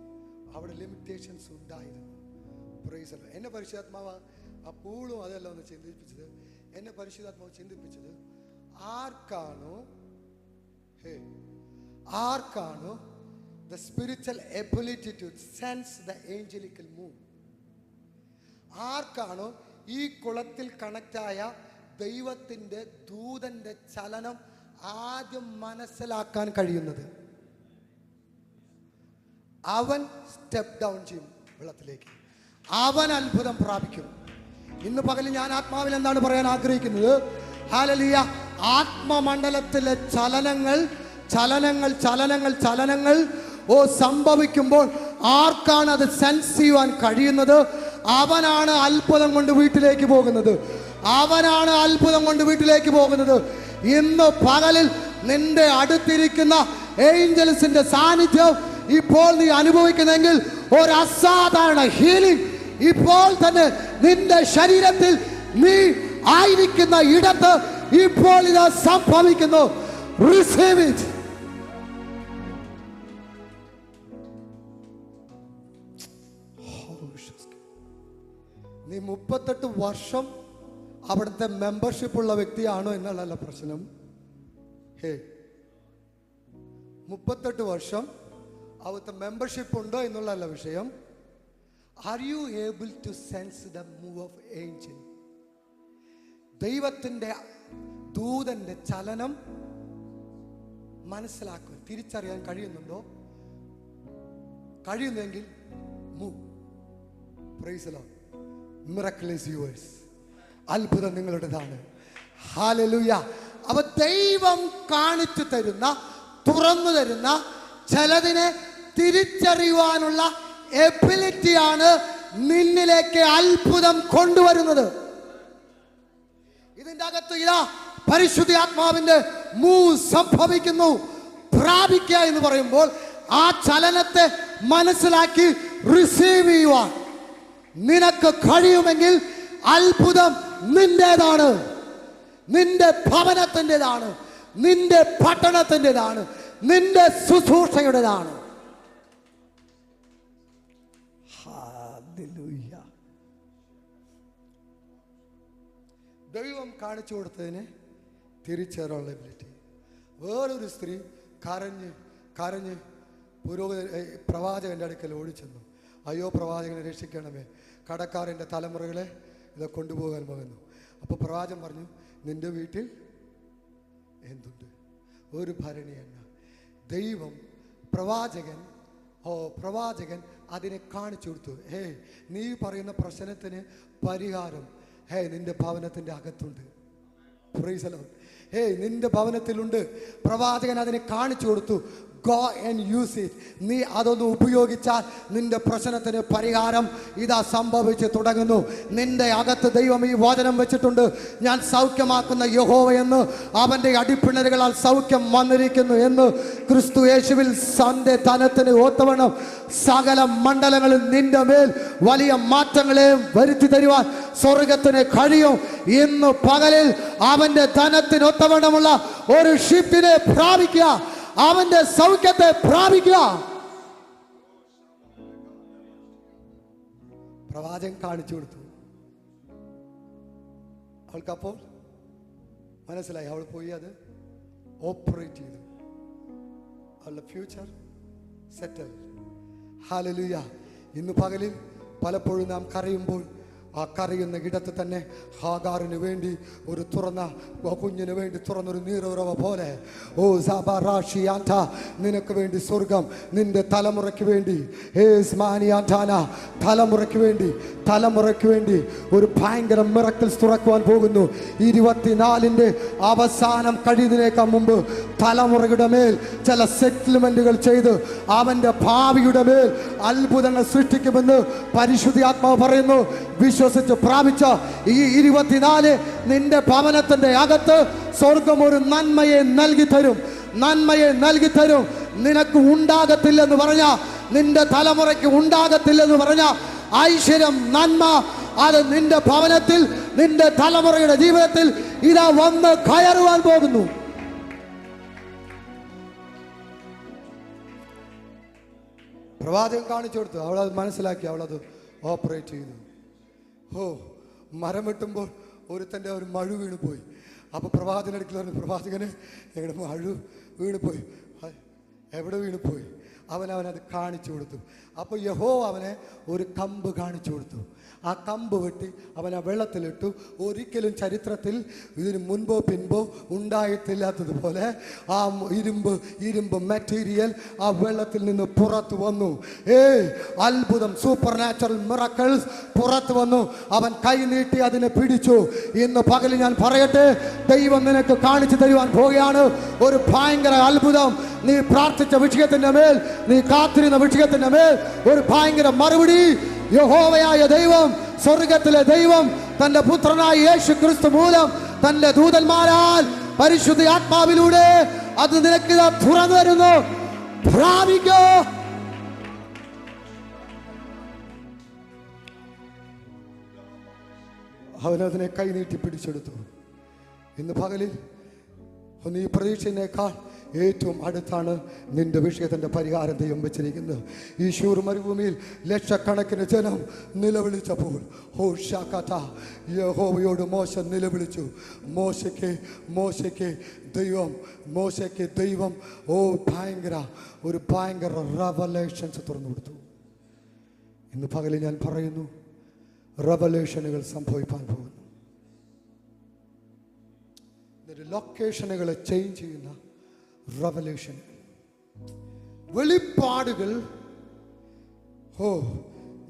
അവിടെ ലിമിറ്റേഷൻസ് ഉണ്ടായിരുന്നു. Price the Lord. എന്നെ പരിശുദ്ധാത്മാവ് ആ പൂളും അതെല്ലാം ഒന്ന് ചിന്തിപ്പിച്ചത്, എന്നെ പരിശുദ്ധാത്മാവ് ചിന്തിപ്പിച്ചത്, ആർക്കാണോ the spiritual ability to sense the angelical move, ആർക്കാണോ ഈ കുളത്തിൽ കണക്റ്റായ ദൈവത്തിൻ്റെ ദൂതന്റെ ചലനം ആദ്യം മനസ്സിലാക്കാൻ കഴിയുന്നത്, അവൻ സ്റ്റെപ്പ് ഡൗൺ ചെയ്യും വെള്ളത്തിലേക്ക്. അവൻ അത്ഭുതം പ്രാപിക്കും. ഇന്ന് പകൽ ഞാൻ ആത്മാവിൽ എന്താണ് പറയാൻ ആഗ്രഹിക്കുന്നത്? ഹല്ലേലൂയ. ആത്മമണ്ഡലത്തിലെ ചലനങ്ങൾ ചലനങ്ങൾ ചലനങ്ങൾ ചലനങ്ങൾ സംഭവിക്കുമ്പോൾ ആർക്കാണ് അത് സെൻസ് ചെയ്യുവാൻ കഴിയുന്നത്? അവനാണ് അത്ഭുതം കൊണ്ട് വീട്ടിലേക്ക് പോകുന്നത്. അവനാണ് അത്ഭുതം കൊണ്ട് വീട്ടിലേക്ക് പോകുന്നത്. ഇന്ന് പകലിൽ നിന്റെ അടുത്തിരിക്കുന്ന ഏഞ്ചൽസിന്റെ സാന്നിധ്യം ഇപ്പോൾ നീ അനുഭവിക്കുന്നെങ്കിൽ ഒരു അസാധാരണ ഹീലിംഗ് ഇപ്പോൾ തന്നെ നിന്റെ ശരീരത്തിൽ നീ ആയിരിക്കുന്ന ഇടത്ത് ഇപ്പോൾ ഇത് സംഭവിക്കുന്നു. Receive it. നീ 38 വർഷം അവിടുത്തെ മെമ്പർഷിപ്പ് ഉള്ള വ്യക്തിയാണോ എന്നുള്ളതല്ല പ്രശ്നം. 38 വർഷം അവിടുത്തെ മെമ്പർഷിപ്പ് ഉണ്ടോ എന്നുള്ളതല്ല വിഷയം. Are you able to sense the move of angel? ദൈവത്തിൻ്റെ ദൂതന്റെ ചലനം മനസ്സിലാക്കുക, തിരിച്ചറിയാൻ കഴിയുന്നുണ്ടോ? കഴിയുന്നെങ്കിൽ move. Praise the lord. Miracle is yours. അത്ഭുതം നിങ്ങളുടേതാണ്. ഹല്ലേലൂയ. അവ ദൈവം കാണിച്ചു തരുന്ന, തുറന്നു തരുന്ന ചിലതിനെ തിരിച്ചറിയുവാനുള്ള എബിലിറ്റിയാണ് നിന്നിലേക്ക് അത്ഭുതം കൊണ്ടുവരുന്നത്. ഇതിന്റെ അകത്ത് ഇതാ പരിശുദ്ധാത്മാവിന്റെ മൂവ് സംഭവിക്കുന്നു. പ്രാപിക്കുക എന്ന് പറയുമ്പോൾ ആ ചലനത്തെ മനസ്സിലാക്കി റിസീവ് ചെയ്യുവാൻ നിനക്ക് കഴിയുമെങ്കിൽ അത്ഭുതം നിന്റേതാണ്, നിന്റെ ഭവനത്തിൻ്റെതാണ്, നിന്റെ പട്ടണത്തിൻ്റെതാണ്, നിന്റെ ശുശ്രൂഷയുടേതാണ്. ഹല്ലേലൂയ. ദൈവം കാണിച്ചു കൊടുത്തതിനെ തിരിച്ചറിയാനുള്ള എബിലിറ്റി. വേറൊരു സ്ത്രീ കരഞ്ഞ് കരഞ്ഞ് പ്രവാചകന്റെ അടുക്കൽ ഓടിച്ചെന്നു. അയ്യോ പ്രവാചകനെ രക്ഷിക്കണമേ, കടക്കാരൻ്റെ തലമുറകളെ ഇത് കൊണ്ടുപോകാൻ പോകുന്നു. അപ്പോൾ പ്രവാചകൻ പറഞ്ഞു, നിന്റെ വീട്ടിൽ എന്തുണ്ട്? ഒരു ഭരണി എണ്ണ. ദൈവം പ്രവാചകൻ അതിനെ കാണിച്ചു കൊടുത്തു. നീ പറയുന്ന പ്രശ്നത്തിന് പരിഹാരം നിന്റെ ഭവനത്തിൻ്റെ അകത്തുണ്ട്. Price the Lord. നിന്റെ ഭവനത്തിലുണ്ട്. പ്രവാചകൻ അതിനെ കാണിച്ചു കൊടുത്തു. Go and use it. നീ അതൊന്ന് ഉപയോഗിച്ചാൽ നിന്റെ പ്രശ്നത്തിന് പരിഹാരം ഇതാ സംഭവിച്ച് തുടങ്ങുന്നു. നിന്റെ അകത്ത് ദൈവം ഈ വചനം വെച്ചിട്ടുണ്ട്. ഞാൻ സൗഖ്യമാക്കുന്ന യഹോവയെന്ന്, അവന്റെ അടിപ്പിണരുകളാൽ സൗഖ്യം വന്നിരിക്കുന്നു എന്ന്. ക്രിസ്തു യേശുവിൽ സന്റെ ധനത്തിന് ഒത്തവണ്ണം സകല മണ്ഡലങ്ങളിൽ നിന്റെ മേൽ വലിയ മാറ്റങ്ങളെ വരുത്തി തരുവാൻ സ്വർഗത്തിന് കഴിയും. ഇന്ന് പകലിൽ അവന്റെ ധനത്തിന് ഒത്തവണ്ണമുള്ള ഒരു ഷിഫ്റ്റിനെ പ്രാപിക്കുക, അവന്റെ സൗഖ്യത്തെ പ്രാപിക്കുക. പ്രവാചകൻ കാണിച്ചു കൊടുത്തു. അവൾക്കപ്പോൾ മനസ്സിലായി. അവൾ പോയി അത് ഓപ്പറേറ്റ് ചെയ്തു. അവളുടെ ഫ്യൂച്ചർ സെറ്റിൽ. ഹല്ലേലൂയ. ഇന്ന് പകലിൽ പലപ്പോഴും നാം കരയുമ്പോൾ ആ കരയുന്ന ഇടത്ത് തന്നെ ഹാഗാറിന് വേണ്ടി ഒരു തുറന്ന കുഞ്ഞിന് വേണ്ടി തുറന്നൊരു നീരുറവ പോലെ നിനക്ക് വേണ്ടി സ്വർഗം നിന്റെ തലമുറയ്ക്ക് വേണ്ടി തലമുറയ്ക്ക് വേണ്ടി ഒരു ഭയങ്കര മിറക്കിൾസ് തുറക്കുവാൻ പോകുന്നു. 24 അവസാനം കഴിയുന്നതിനേക്കാൾ മുമ്പ് തലമുറയുടെ മേൽ ചില സെറ്റിൽമെന്റുകൾ ചെയ്ത് അവന്റെ ഭാവിയുടെ മേൽ അത്ഭുതങ്ങൾ സൃഷ്ടിക്കുമെന്ന് പരിശുദ്ധാത്മാവ് പറയുന്നു. വിശ്വസിച്ച് പ്രാപിച്ച ഈ 24 നിന്റെ ഭവനത്തിന്റെ അകത്ത് സ്വർഗം ഒരു നന്മയെ നൽകി തരും. നന്മയെ നൽകി തരും. നിനക്ക് ഉണ്ടാകത്തില്ലെന്ന് പറഞ്ഞ, നിന്റെ തലമുറയ്ക്ക് ഉണ്ടാകത്തില്ലെന്ന് പറഞ്ഞ ഐശ്വര്യം, നന്മ, അത് നിന്റെ ഭവനത്തിൽ, നിന്റെ തലമുറയുടെ ജീവിതത്തിൽ ഇതാ വന്ന് കയറുവാൻ പോകുന്നു. പ്രവാചകൻ കാണിച്ചു കൊടുത്തു. അവളത് മനസ്സിലാക്കി, അവളത് ഓപ്പറേറ്റ് ചെയ്തു. മരം വെട്ടുമ്പോൾ ഒരുത്തൻ്റെ ഒരു മഴു വീണ് പോയി. അപ്പോൾ പ്രവാചകനടുക്കൽ പറഞ്ഞു, പ്രവാചകന് ഞങ്ങളുടെ മഴു വീണ് പോയി. എവിടെ വീണ് പോയി? അവനത് കാണിച്ചു കൊടുത്തു. അപ്പോൾ യഹോവ അവനെ ഒരു കമ്പ് കാണിച്ചു കൊടുത്തു. ആ കമ്പ് വെട്ടി അവൻ ആ വെള്ളത്തിലിട്ടു. ഒരിക്കലും ചരിത്രത്തിൽ ഇതിന് മുൻപോ പിൻപോ ഉണ്ടായിട്ടില്ലാത്തതുപോലെ ആ ഇരുമ്പ് മെറ്റീരിയൽ ആ വെള്ളത്തിൽ നിന്ന് പുറത്തു വന്നു. അത്ഭുതം, സൂപ്പർ നാച്ചുറൽ മിറക്കിൾസ് പുറത്തു വന്നു. അവൻ കൈ നീട്ടി അതിനെ പിടിച്ചു. ഇന്ന് പകൽ ഞാൻ പറയട്ടെ, ദൈവം നിനക്ക് കാണിച്ചു തരുവാൻ പോവുകയാണ് ഒരു ഭയങ്കര അത്ഭുതം. നീ പ്രാർത്ഥിച്ച വിഷയത്തിന്റെ മേൽ, നീ കാത്തിരുന്ന വിഷയത്തിന്റെ മേൽ ഒരു ഭയങ്കര മറുപടി യഹോവയായ ദൈവം, സ്വർഗത്തിലെ ദൈവം തന്റെ പുത്രനായ യേശു ക്രിസ്തു മൂലം തന്റെ ദൂതന്മാരാൽ പരിശുദ്ധ ആത്മാവിലൂടെ അത് നിനക്ക് തുറന്നു വരുന്നു. പ്രാപിക്കോ. അവനതിനെ കൈനീട്ടി പിടിച്ചെടുത്തു. ഇന്ന് പകലിൽ നീ പ്രതീക്ഷയേക്കാൾ ഏറ്റവും അടുത്താണ് നിന്റെ വിഷയത്തിന്റെ പരിഹാരം ദൈവം വെച്ചിരിക്കുന്നത്. ഈ ശൂർ മരുഭൂമിയിൽ ലക്ഷക്കണക്കിന് ജനം നിലവിളിച്ചപ്പോൾ യഹോവയോട് മോശ നിലവിളിച്ചു. മോശയ്ക്ക് ദൈവം ഒരു ഭയങ്കര റെവലേഷൻസ് തുറന്നു കൊടുത്തു. ഇന്ന് പകലിൽ ഞാൻ പറയുന്നു, റെവലേഷനുകൾ സംഭവിക്കാൻ പോകുന്നു. ലൊക്കേഷനുകളെ ചേഞ്ച് ചെയ്യുന്ന റെവലേഷൻ, വെളിപ്പാടുകൾ.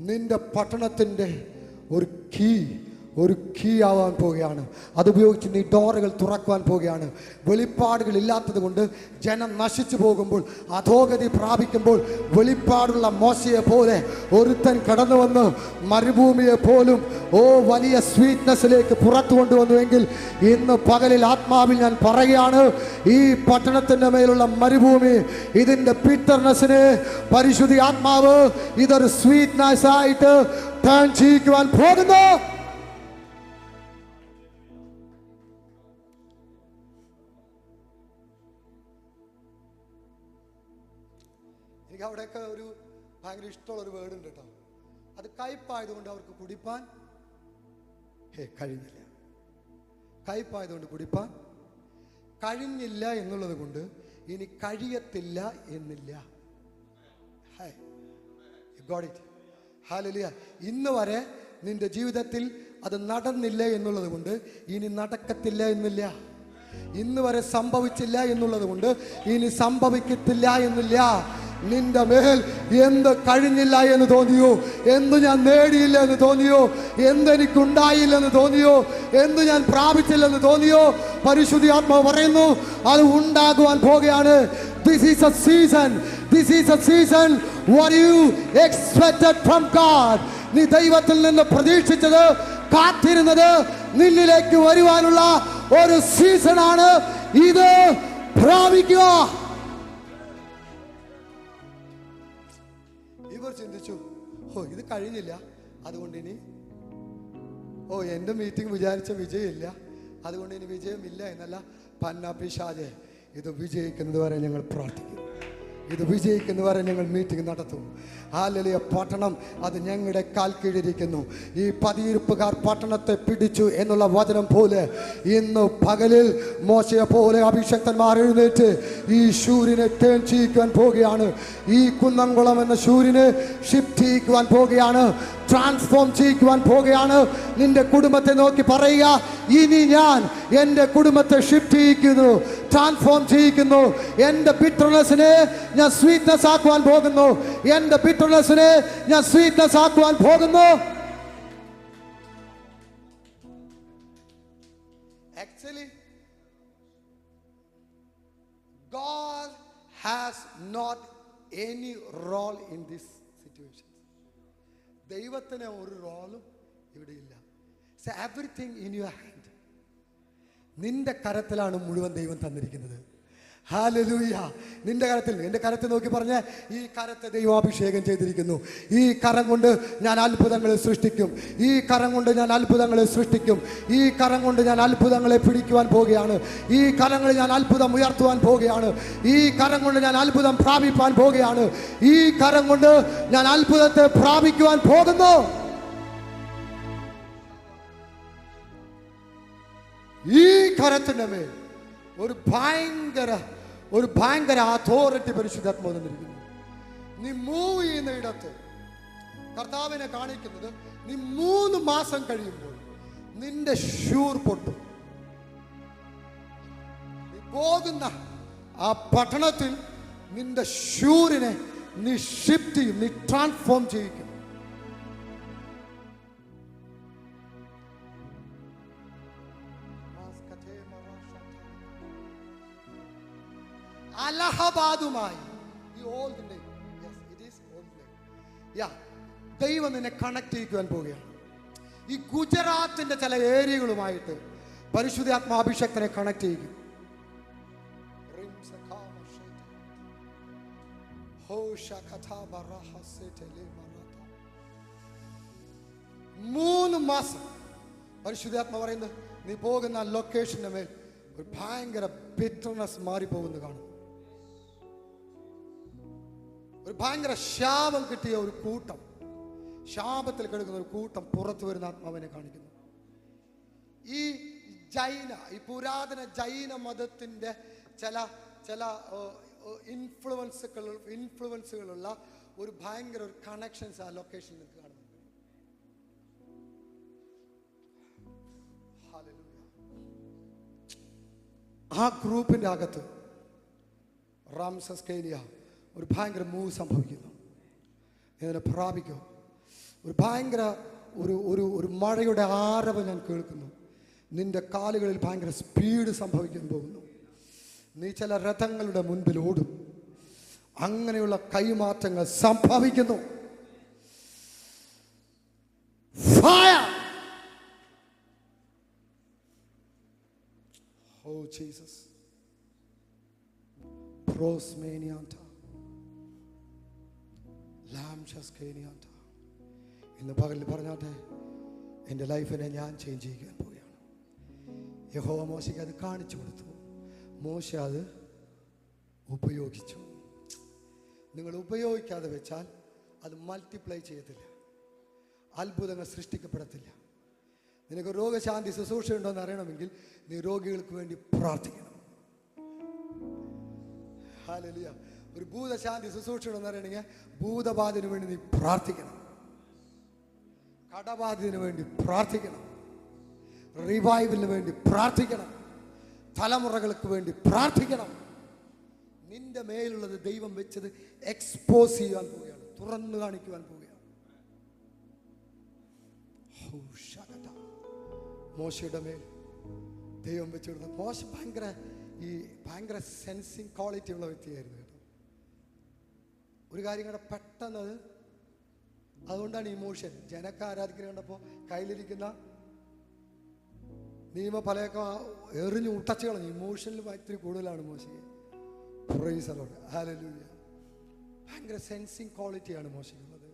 നിന്റെ പട്ടണത്തിൻ്റെ ഒരു കീ ആവാൻ പോവുകയാണ്. അതുപയോഗിച്ച് നീ ഡോറുകൾ തുറക്കുവാൻ പോവുകയാണ്. വെളിപ്പാടുകൾ ഇല്ലാത്തത് കൊണ്ട് ജനം നശിച്ചു പോകുമ്പോൾ, അധോഗതി പ്രാപിക്കുമ്പോൾ, വെളിപ്പാടുള്ള മോശയെ പോലെ ഒരുത്തൻ കടന്നു വന്ന് മരുഭൂമിയെ പോലും വലിയ സ്വീറ്റ്നെസ്സിലേക്ക് പുറത്തു കൊണ്ടുവന്നുവെങ്കിൽ ഇന്ന് പകലിൽ ആത്മാവിൽ ഞാൻ പറയുകയാണ്, ഈ പട്ടണത്തിൻ്റെ മേലുള്ള മരുഭൂമി, ഇതിൻ്റെ ബിറ്റർനെസ്സിനെ പരിശുദ്ധ ആത്മാവ് ഇതൊരു സ്വീറ്റ്നെസ് ആയിട്ട് ടേൺ ചെയ്യിക്കുവാൻ പോകുന്നു. എനിക്ക് അവിടെയൊക്കെ ഒരു ഭയങ്കര ഇഷ്ടമുള്ളൊരു വേർഡ് ഉണ്ട് കേട്ടോ. അത് കയ്പായതുകൊണ്ട് അവർക്ക് കുടിപ്പാൻ കഴിഞ്ഞില്ല. കയ്പായതുകൊണ്ട് കുടിപ്പാൻ കഴിഞ്ഞില്ല എന്നുള്ളത് കൊണ്ട് ഇനി കഴിയത്തില്ല എന്നില്ല. ഹല്ലേലൂയ. ഇന്ന് വരെ നിന്റെ ജീവിതത്തിൽ അത് നടന്നില്ല എന്നുള്ളത് കൊണ്ട് ഇനി നടക്കത്തില്ല എന്നില്ല. ഇന്ന് വരെ സംഭവിച്ചില്ല എന്നുള്ളത് കൊണ്ട് ഇനി സംഭവിക്കത്തില്ല എന്നില്ല. നിന്റെ മേൽ എന്ത് കഴിഞ്ഞില്ല എന്ന് തോന്നിയോ, എന്ത് ഞാൻ നേടിയില്ല എന്ന് തോന്നിയോ, എന്തെനിക്കുണ്ടായില്ലെന്ന് തോന്നിയോ, എന്ത് ഞാൻ പ്രാപിച്ചില്ലെന്ന് തോന്നിയോ, പരിശുദ്ധ ആത്മാവ് പറയുന്നു അത് ഉണ്ടാകുവാൻ പോകുകയാണ്. This is a season. This is a season what you expected from God. നീ ദൈവത്തിൽ നിന്ന് പ്രതീക്ഷിച്ചത്, കാത്തിരുന്നത് നിന്നിലേക്ക് വരുവാനുള്ള ഒരു സീസണാണ് ഇത്. പ്രാപിക്കുക. ഇവർ ചിന്തിച്ചു, ഇത് കഴിഞ്ഞില്ല, അതുകൊണ്ട് ഇനി എൻ്റെ മീറ്റിംഗ് വിചാരിച്ച വിജയമില്ല, അതുകൊണ്ട് ഇനി വിജയമില്ല എന്നല്ല. പന്നാപിശാചേ, ഇത് വിജയിക്കുന്നത് വരെ ഞങ്ങൾ പ്രാർത്ഥിക്കും, ഇത് വിജയിക്കുന്നവരെ ഞങ്ങൾ മീറ്റിംഗ് നടത്തും. ഹല്ലേലൂയ. പട്ടണം അത് ഞങ്ങളുടെ കാൽ കീഴിരിക്കുന്നു. ഈ പതിയിരുപ്പുകാർ പട്ടണത്തെ പിടിച്ചു എന്നുള്ള വചനം പോലെ ഇന്ന് പകലിൽ മോശയെ പോലെ അഭിഷക്തന്മാർ എഴുന്നേറ്റ് ഈ ശൂരിനെ ടേൺ ചെയ്യിക്കുവാൻ പോവുകയാണ്. ഈ കുന്നംകുളം എന്ന ശൂരിനെ ഷിഫ്റ്റ് ചെയ്യിക്കുവാൻ പോവുകയാണ്, ട്രാൻസ്ഫോം ചെയ്യിക്കുവാൻ പോവുകയാണ്. നിന്റെ കുടുംബത്തെ നോക്കി പറയുക, ഇനി ഞാൻ എൻ്റെ കുടുംബത്തെ ഷിഫ്റ്റ് ചെയ്യിക്കുന്നു, ട്രാൻസ്ഫോം ചെയ്യിക്കുന്നു. എൻ്റെ ബിറ്റർനെസ്സിനെ ഞാൻ സ്വീറ്റ്നെസ് ആക്കുവാൻ പോകുന്നു. എൻ്റെ ബിറ്റർനെസ്സിനെ ഞാൻ സ്വീറ്റ്നെസ് ആക്കുവാൻ പോകുന്നു. Actually, God has not any role in this situation. ദൈവത്തിന് ഒരു റോളും ഇവിടെ ഇല്ല. So everything in your hand. നിന്റെ കരത്തിലാണ് മുഴുവൻ ദൈവം തന്നിരിക്കുന്നത്. ഹല്ലേലൂയ. നിന്റെ കരത്തിൽ, എൻ്റെ കരത്തിൽ നോക്കി പറഞ്ഞ, ഈ കരത്തെ ദൈവം അഭിഷേകം ചെയ്തിരിക്കുന്നു. ഈ കരം കൊണ്ട് ഞാൻ അത്ഭുതങ്ങളെ സൃഷ്ടിക്കും. ഈ കരം കൊണ്ട് ഞാൻ അത്ഭുതങ്ങളെ സൃഷ്ടിക്കും. ഈ കരം കൊണ്ട് ഞാൻ അത്ഭുതങ്ങളെ പിടിക്കുവാൻ പോവുകയാണ്. ഈ കരങ്ങളിൽ ഞാൻ അത്ഭുതം ഉയർത്തുവാൻ പോവുകയാണ്. ഈ കരം കൊണ്ട് ഞാൻ അത്ഭുതം പ്രാപിപ്പാൻ പോവുകയാണ്. ഈ കരം കൊണ്ട് ഞാൻ അത്ഭുതത്തെ പ്രാപിക്കുവാൻ പോകുന്നു. ഈ കരത്തിന്റെ മേൽ ഒരു ഭയങ്കര അതോറിറ്റി പരിശുദ്ധാത്മാവ് തന്നിരിക്കുന്നു. നീ മൂവ് ചെയ്യുന്ന ഇടത്ത് കർത്താവിനെ കാണിക്കുന്നത്, നീ 3 മാസം കഴിയുമ്പോൾ നിന്റെ ഷൂർ പൊട്ടും. നീ പോകുന്ന ആ പട്ടണത്തിൽ നിന്റെ ഷൂറിനെ നീ ഷിഫ്റ്റ് ചെയ്യും, നീ ട്രാൻസ്ഫോം ചെയ്യിക്കും. അലഹബാദുമായി ദൈവം നിന്നെ കണക്ട് ചെയ്യിക്കുവാൻ പോവുകയാണ്. ഈ ഗുജറാത്തിന്റെ ചില ഏരിയകളുമായിട്ട് പരിശുദ്ധാത്മാഭിഷേകത്തിനെ കണക്ട് ചെയ്യിക്കും. 3 മാസം പരിശുദ്ധാത്മ പറയുന്നത്, നീ പോകുന്ന ലൊക്കേഷന്റെ മേൽ ഒരു ഭയങ്കര ബിറ്റർനെസ് മാറിപ്പോകുന്നു കാണും. ഒരു ഭയങ്കര ശാപം കിട്ടിയ ഒരു കൂട്ടം, ശാപത്തിൽ കിടക്കുന്ന ഒരു കൂട്ടം പുറത്തു വരുന്ന ആത്മാവിനെ കാണിക്കുന്നു. ഈ പുരാതന ജൈന മതത്തിന്റെ ചില ഇൻഫ്ലുവൻസുകളുള്ള ഒരു ഭയങ്കര ഒരു കണക്ഷൻസ് ആ ലൊക്കേഷനിൽ നിങ്ങൾക്ക് കാണുന്നു. ആ ഗ്രൂപ്പിന്റെ അകത്ത് റാംസസ് കേനിയ ഒരു ഭയങ്കര മൂവ് സംഭവിക്കുന്നു. ഇതിനെ പ്രാപിക്കും. ഒരു ഭയങ്കര ഒരു മഴയുടെ ആരവം ഞാൻ കേൾക്കുന്നു. നിന്റെ കാലുകളിൽ ഭയങ്കര സ്പീഡ് സംഭവിക്കാൻ പോകുന്നു. നീ ചില രഥങ്ങളുടെ മുൻപിൽ ഓടും. അങ്ങനെയുള്ള കൈമാറ്റങ്ങൾ സംഭവിക്കുന്നു. ഫയർ! Oh Jesus. പ്രോസ്മേനിയാന്ത ലാംഷസ്കേനിയാന്ത. ഇന്ന് പകലിൽ പറഞ്ഞാട്ടെ, എൻ്റെ ലൈഫിനെ ഞാൻ ചേഞ്ച് ചെയ്യാൻ പോവുകയാണ്. യഹോവ മോശയ്ക്ക് അത് കാണിച്ചു കൊടുത്തു. മോശ അത് ഉപയോഗിച്ചു. നിങ്ങൾ ഉപയോഗിക്കാതെ വെച്ചാൽ അത് മൾട്ടിപ്ലൈ ചെയ്യത്തില്ല, അത്ഭുതങ്ങൾ സൃഷ്ടിക്കപ്പെടത്തില്ല. നിനക്ക് രോഗശാന്തി ശുശ്രൂഷ ഉണ്ടോ എന്ന് അറിയണമെങ്കിൽ നീ രോഗികൾക്ക് വേണ്ടി പ്രാർത്ഥിക്കണം. ഹല്ലേലൂയ. ഒരു ഭൂതശാന്തി ശുശ്രൂഷ ഉണ്ടെന്ന് അറിയണമെങ്കിൽ ഭൂതബാധന് വേണ്ടി നീ പ്രാർത്ഥിക്കണം, കടബാധിതന് വേണ്ടി പ്രാർത്ഥിക്കണം, റിവൈവലിന് വേണ്ടി പ്രാർത്ഥിക്കണം, തലമുറകൾക്ക് വേണ്ടി പ്രാർത്ഥിക്കണം. നിന്റെ മേലുള്ളത് ദൈവം വെച്ചത് എക്സ്പോസ് ചെയ്യാൻ പോവുകയാണ്, തുറന്നു കാണിക്കുവാൻ പോവുകയാണ്. മോശയുടെ മേൽ ദൈവം വെച്ചിടുന്നത്. മോശ ഭയങ്കര സെൻസിങ് ക്വാളിറ്റി ഉള്ള വ്യക്തിയായിരുന്നു കേട്ടോ. ഒരു കാര്യം കൂടെ പെട്ടെന്ന് അതുകൊണ്ടാണ് ഇമോഷൻ. ജനക്ക ആരാധിക്കുന്ന കണ്ടപ്പോൾ കയ്യിലിരിക്കുന്ന നിയമഫലമൊക്കെ എറിഞ്ഞു ഉട്ടച്ചു കളഞ്ഞു. ഇമോഷനിൽ ഇത്തിരി കൂടുതലാണ് മോശയ്ക്ക്. Price the lord. ഹല്ലേലൂയ. ഭയങ്കര സെൻസിങ് ക്വാളിറ്റിയാണ് മോശയ്ക്കുള്ളത്.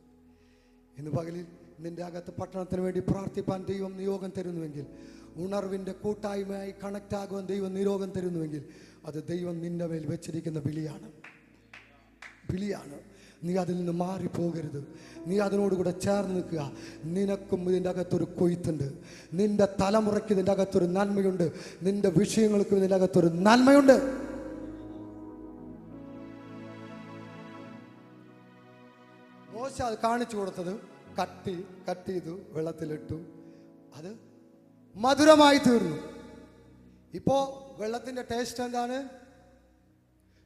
ഇന്ന് പകലിൽ നിന്റെ അകത്ത് പട്ടണത്തിന് വേണ്ടി പ്രാർത്ഥിപ്പാൻ ദൈവം നിയോഗം തരുന്നുവെങ്കിൽ, ഉണർവിൻ്റെ കൂട്ടായ്മയായി കണക്റ്റ് ആകുവാൻ ദൈവം നിയോഗം തരുന്നുവെങ്കിൽ, അത് ദൈവം നിന്റെ മേൽ വെച്ചിരിക്കുന്ന വിളിയാണ്. നീ അതിൽ നിന്ന് മാറിപ്പോകരുത്. നീ അതിനോടുകൂടെ ചേർന്ന് നിൽക്കുക. നിനക്കും ഇതിൻ്റെ അകത്തൊരു കൊയ്ത്തുണ്ട്. നിന്റെ തലമുറയ്ക്ക് ഇതിൻ്റെ അകത്തൊരു നന്മയുണ്ട്. നിന്റെ വിഷയങ്ങൾക്കും ഇതിൻ്റെ അകത്തൊരു നന്മയുണ്ട്. മോശ അത് കാണിച്ചു കൊടുത്തത് കട്ട് ചെയ്തു, വെള്ളത്തിലിട്ടു, അത് മധുരമായി തീർന്നു. ഇപ്പോ വെള്ളത്തിന്റെ ടേസ്റ്റ് എന്താണ്?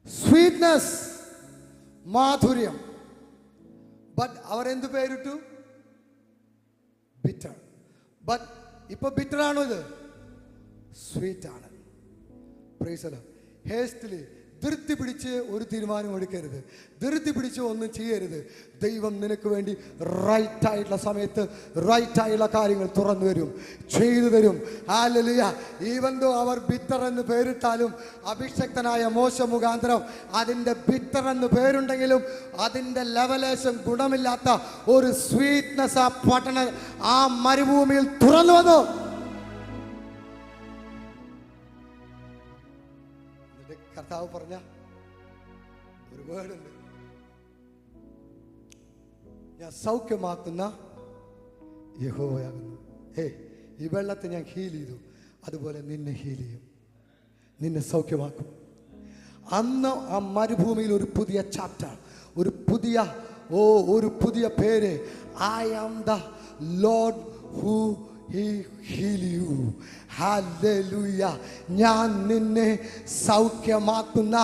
സ്വീറ്റ്നെസ്, മാധുര്യം. ബട്ട് അവരെന്ത് പേരിട്ടു? ബിറ്റർ. ബട്ട് ഇപ്പൊ ബിറ്റർ ആണോ ഇത്? സ്വീറ്റ് ആണ്. Price the Lord. ഹേസ്റ്റ്ലി ധൃതി പിടിച്ച് ഒരു തീരുമാനം എടുക്കരുത്. ധൃതി പിടിച്ച് ഒന്നും ചെയ്യരുത്. ദൈവം നിനക്ക് വേണ്ടി റൈറ്റായിട്ടുള്ള സമയത്ത് റൈറ്റായിട്ടുള്ള കാര്യങ്ങൾ തുറന്നു തരും, ചെയ്തു തരും. ഹല്ലേലൂയ. ഈവൻ ദോ അവർ ബിറ്റർ എന്ന് പേരിട്ടാലും, അഭിഷക്തനായ മോശ മുഖാന്തരം അതിൻ്റെ ബിറ്റർ എന്ന് പേരുണ്ടെങ്കിലും അതിൻ്റെ ലെവലേശം ഗുണമില്ലാത്ത ഒരു സ്വീറ്റ്നെസ് ആ മരുഭൂമിയിൽ തുറന്നു വന്നു. കർത്താവ് പറഞ്ഞ ഒരു വേർഡുണ്ട്, ഞാൻ സൗഖ്യമാക്കുന്ന യഹോവയാകുന്നു. ഈ വെള്ളത്തെ ഞാൻ ഹീൽ ചെയ്തു, അതുപോലെ നിന്നെ ഹീൽ ചെയ്യും, നിന്നെ സൗഖ്യമാക്കും. അന്ന് ആ മരുഭൂമിയിൽ ഒരു പുതിയ ചാപ്റ്റർ, ഒരു പുതിയ പേര്. I am the Lord who heal you. Hallelujah. ഞാൻ നിന്നെ സൗഖ്യമാക്കുന്ന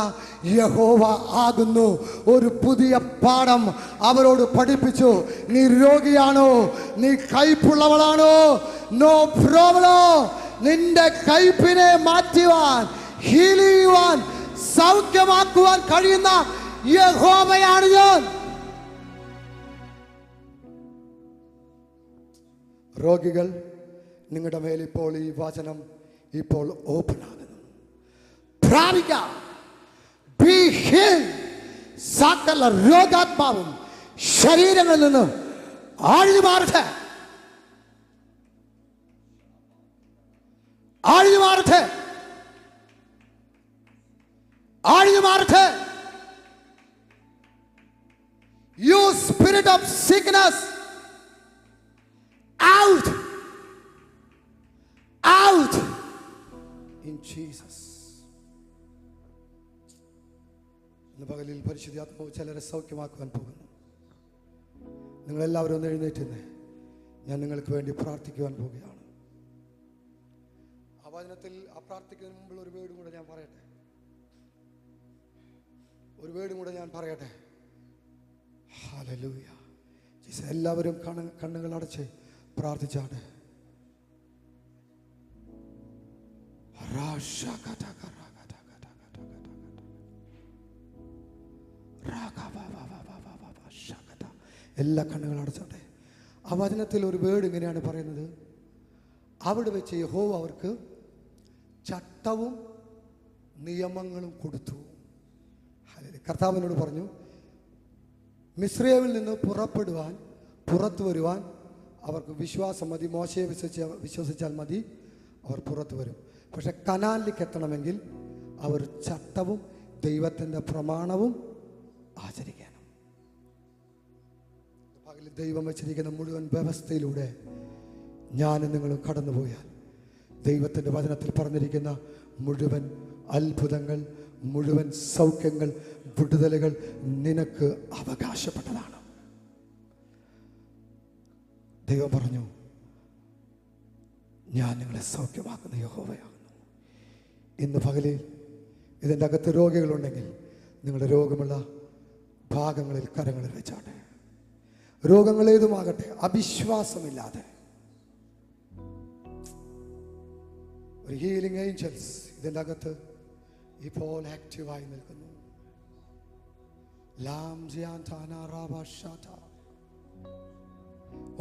യഹോവ ആകുന്നു. ഒരു പുതിയ പാഠം അവരോട് പഠിപ്പിച്ചു. നീ രോഗിയാണോ? നീ കയ്പുള്ളവളാണോ? No problem. നിന്റെ കയ്പിനെ മാറ്റുവാൻ, ഹീൽ ചെയ്യുവാൻ, സൗഖ്യമാക്കുവാൻ കഴിയുന്ന യഹോവയാണ് ഞാൻ. രോഗികൾ, നിങ്ങളുടെ മേൽ ഇപ്പോൾ ഈ വചനം ഇപ്പോൾ ഓപ്പൺ ആകുന്നു. പ്രാപിക്കാം. Be healed. സകല രോഗാത്മാവും ശരീരങ്ങളിൽ നിന്ന് ആഴ്ന്നു മാറട്ടെ. ആഴ്ന്നു മാറട്ടെ. ആഴ്ന്നു മാറട്ടെ. You spirit of sickness, out, out in Jesus. ഇന്ന് പകലിൽ പരിശുദ്ധാത്മാവ് ചിലരെ സൗഖ്യമാക്കുവാൻ പോകുന്നു. നിങ്ങളെല്ലാവരും ഒന്ന് എഴുന്നേറ്റുന്നേ. ഞാൻ നിങ്ങൾക്ക് വേണ്ടി പ്രാർത്ഥിക്കുവാൻ പോവുകയാണ്. ആ വചനത്തിൽ ആ പ്രാർത്ഥിക്കുന്നതിന് മുമ്പ് ഒരു വേർഡും കൂടെ ഞാൻ പറയട്ടെ. ഹല്ലേലൂയ. എല്ലാവരും കണ്ണുകൾ അടച്ച് പ്രാർത്ഥിച്ചാണ്. എല്ലാ കണ്ണുകൾ അടച്ചാട്ടെ. ആ വചനത്തിൽ ഒരു വേർഡ് ഇങ്ങനെയാണ് പറയുന്നത്. അവിടെ വെച്ച് യഹോവ അവർക്ക് ചട്ടവും നിയമങ്ങളും കൊടുത്തു. കർത്താവിനോട് പറഞ്ഞു, മിസ്രയീമിൽ നിന്ന് പുറത്തു വരുവാൻ അവർക്ക് വിശ്വാസം മതി. മോശയെ വിശ്വസിച്ചാൽ മതി, അവർ പുറത്തു വരും. പക്ഷെ കനാനിലേക്ക് എത്തണമെങ്കിൽ അവർ ചട്ടവും ദൈവത്തിൻ്റെ പ്രമാണവും ആചരിക്കണം. പകലിൽ ദൈവം വെച്ചിരിക്കുന്ന മുഴുവൻ വ്യവസ്ഥയിലൂടെ ഞാനും നിങ്ങളും കടന്നുപോയാൽ ദൈവത്തിൻ്റെ വചനത്തിൽ പറഞ്ഞിരിക്കുന്ന മുഴുവൻ അത്ഭുതങ്ങൾ, മുഴുവൻ സൗഖ്യങ്ങൾ, വിടുതലുകൾ നിനക്ക് അവകാശപ്പെട്ടതാണ്. ദൈവം പറഞ്ഞു, ഞാൻ നിങ്ങളെ സൗഖ്യമാക്കുന്ന യഹോവയാകുന്നു. ഇന്ന് പകലിൽ ഇതിൻ്റെ അകത്ത് രോഗികളുണ്ടെങ്കിൽ നിങ്ങളുടെ രോഗമുള്ള ഭാഗങ്ങളിൽ കരങ്ങളിൽ വെച്ചാട്ടെ. രോഗങ്ങൾ ഏതുമാകട്ടെ, അവിശ്വാസമില്ലാതെ ഒരു ഹീലിംഗ് ഏഞ്ചൽസ് ഇതിൻ്റെ അകത്ത് ഇപ്പോൾ ആക്റ്റീവായി നിൽക്കുന്നു.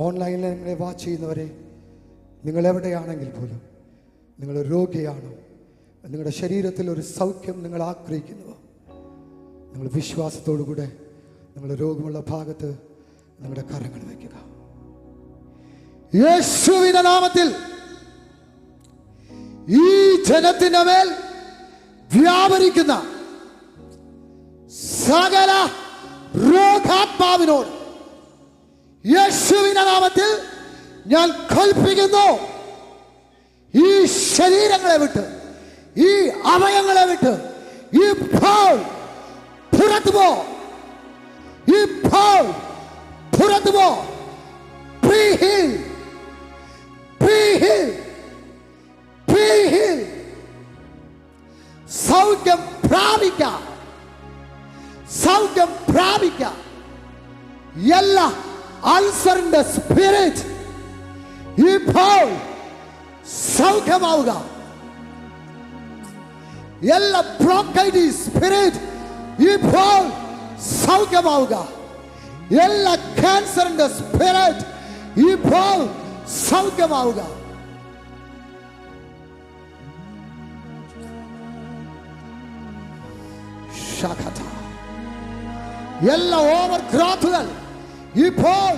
ഓൺലൈനിൽ നിങ്ങളെ വാച്ച് ചെയ്യുന്നവരെ, നിങ്ങൾ എവിടെയാണെങ്കിൽ പോലും നിങ്ങൾ രോഗിയാണോ, നിങ്ങളുടെ ശരീരത്തിൽ ഒരു സൗഖ്യം നിങ്ങൾ ആഗ്രഹിക്കുന്നുവോ, നിങ്ങൾ വിശ്വാസത്തോടു കൂടെ നിങ്ങളുടെ രോഗമുള്ള ഭാഗത്ത് നിങ്ങളുടെ കരങ്ങൾ വയ്ക്കുക. യേശുവിന്റെ നാമത്തിൽ ഈ ജനത്തിന്റെ മേൽ വ്യാപരിക്കുന്ന സകല രോഗാത്മാവിനോട് യേശുവിന്റെ നാമത്തിൽ ഞാൻ കൽപ്പിക്കുന്നു, ഈ ശരീരങ്ങളെ വിട്ട്, ഈ അവയവങ്ങളെ വിട്ട് ഇപ്പോൾ പുറത്തു പോ, ഇപ്പോൾ പുറത്തു പോ. Be healed, be healed, be healed. സൗഖ്യം പ്രാപിക്കാം, സൗഖ്യം പ്രാപിക്കാം. എല്ലാ അൾസറിന്റെ സ്പിരിറ്റ് ഇപ്പോൾ സൗഖ്യമാവുക. എല്ലാ ബ്രോങ്കൈറ്റിസ് സ്പിരിറ്റ് ഇപ്പോൾ സൗഖ്യമാവുക. എല്ലാ ക്യാൻസറിന്റെ സ്പിരിറ്റ് ഇപ്പോൾ സൗഖ്യമാവുക. എല്ലാ ഓവർ ഗ്രോത്തുകൾ ഇപ്പോൾ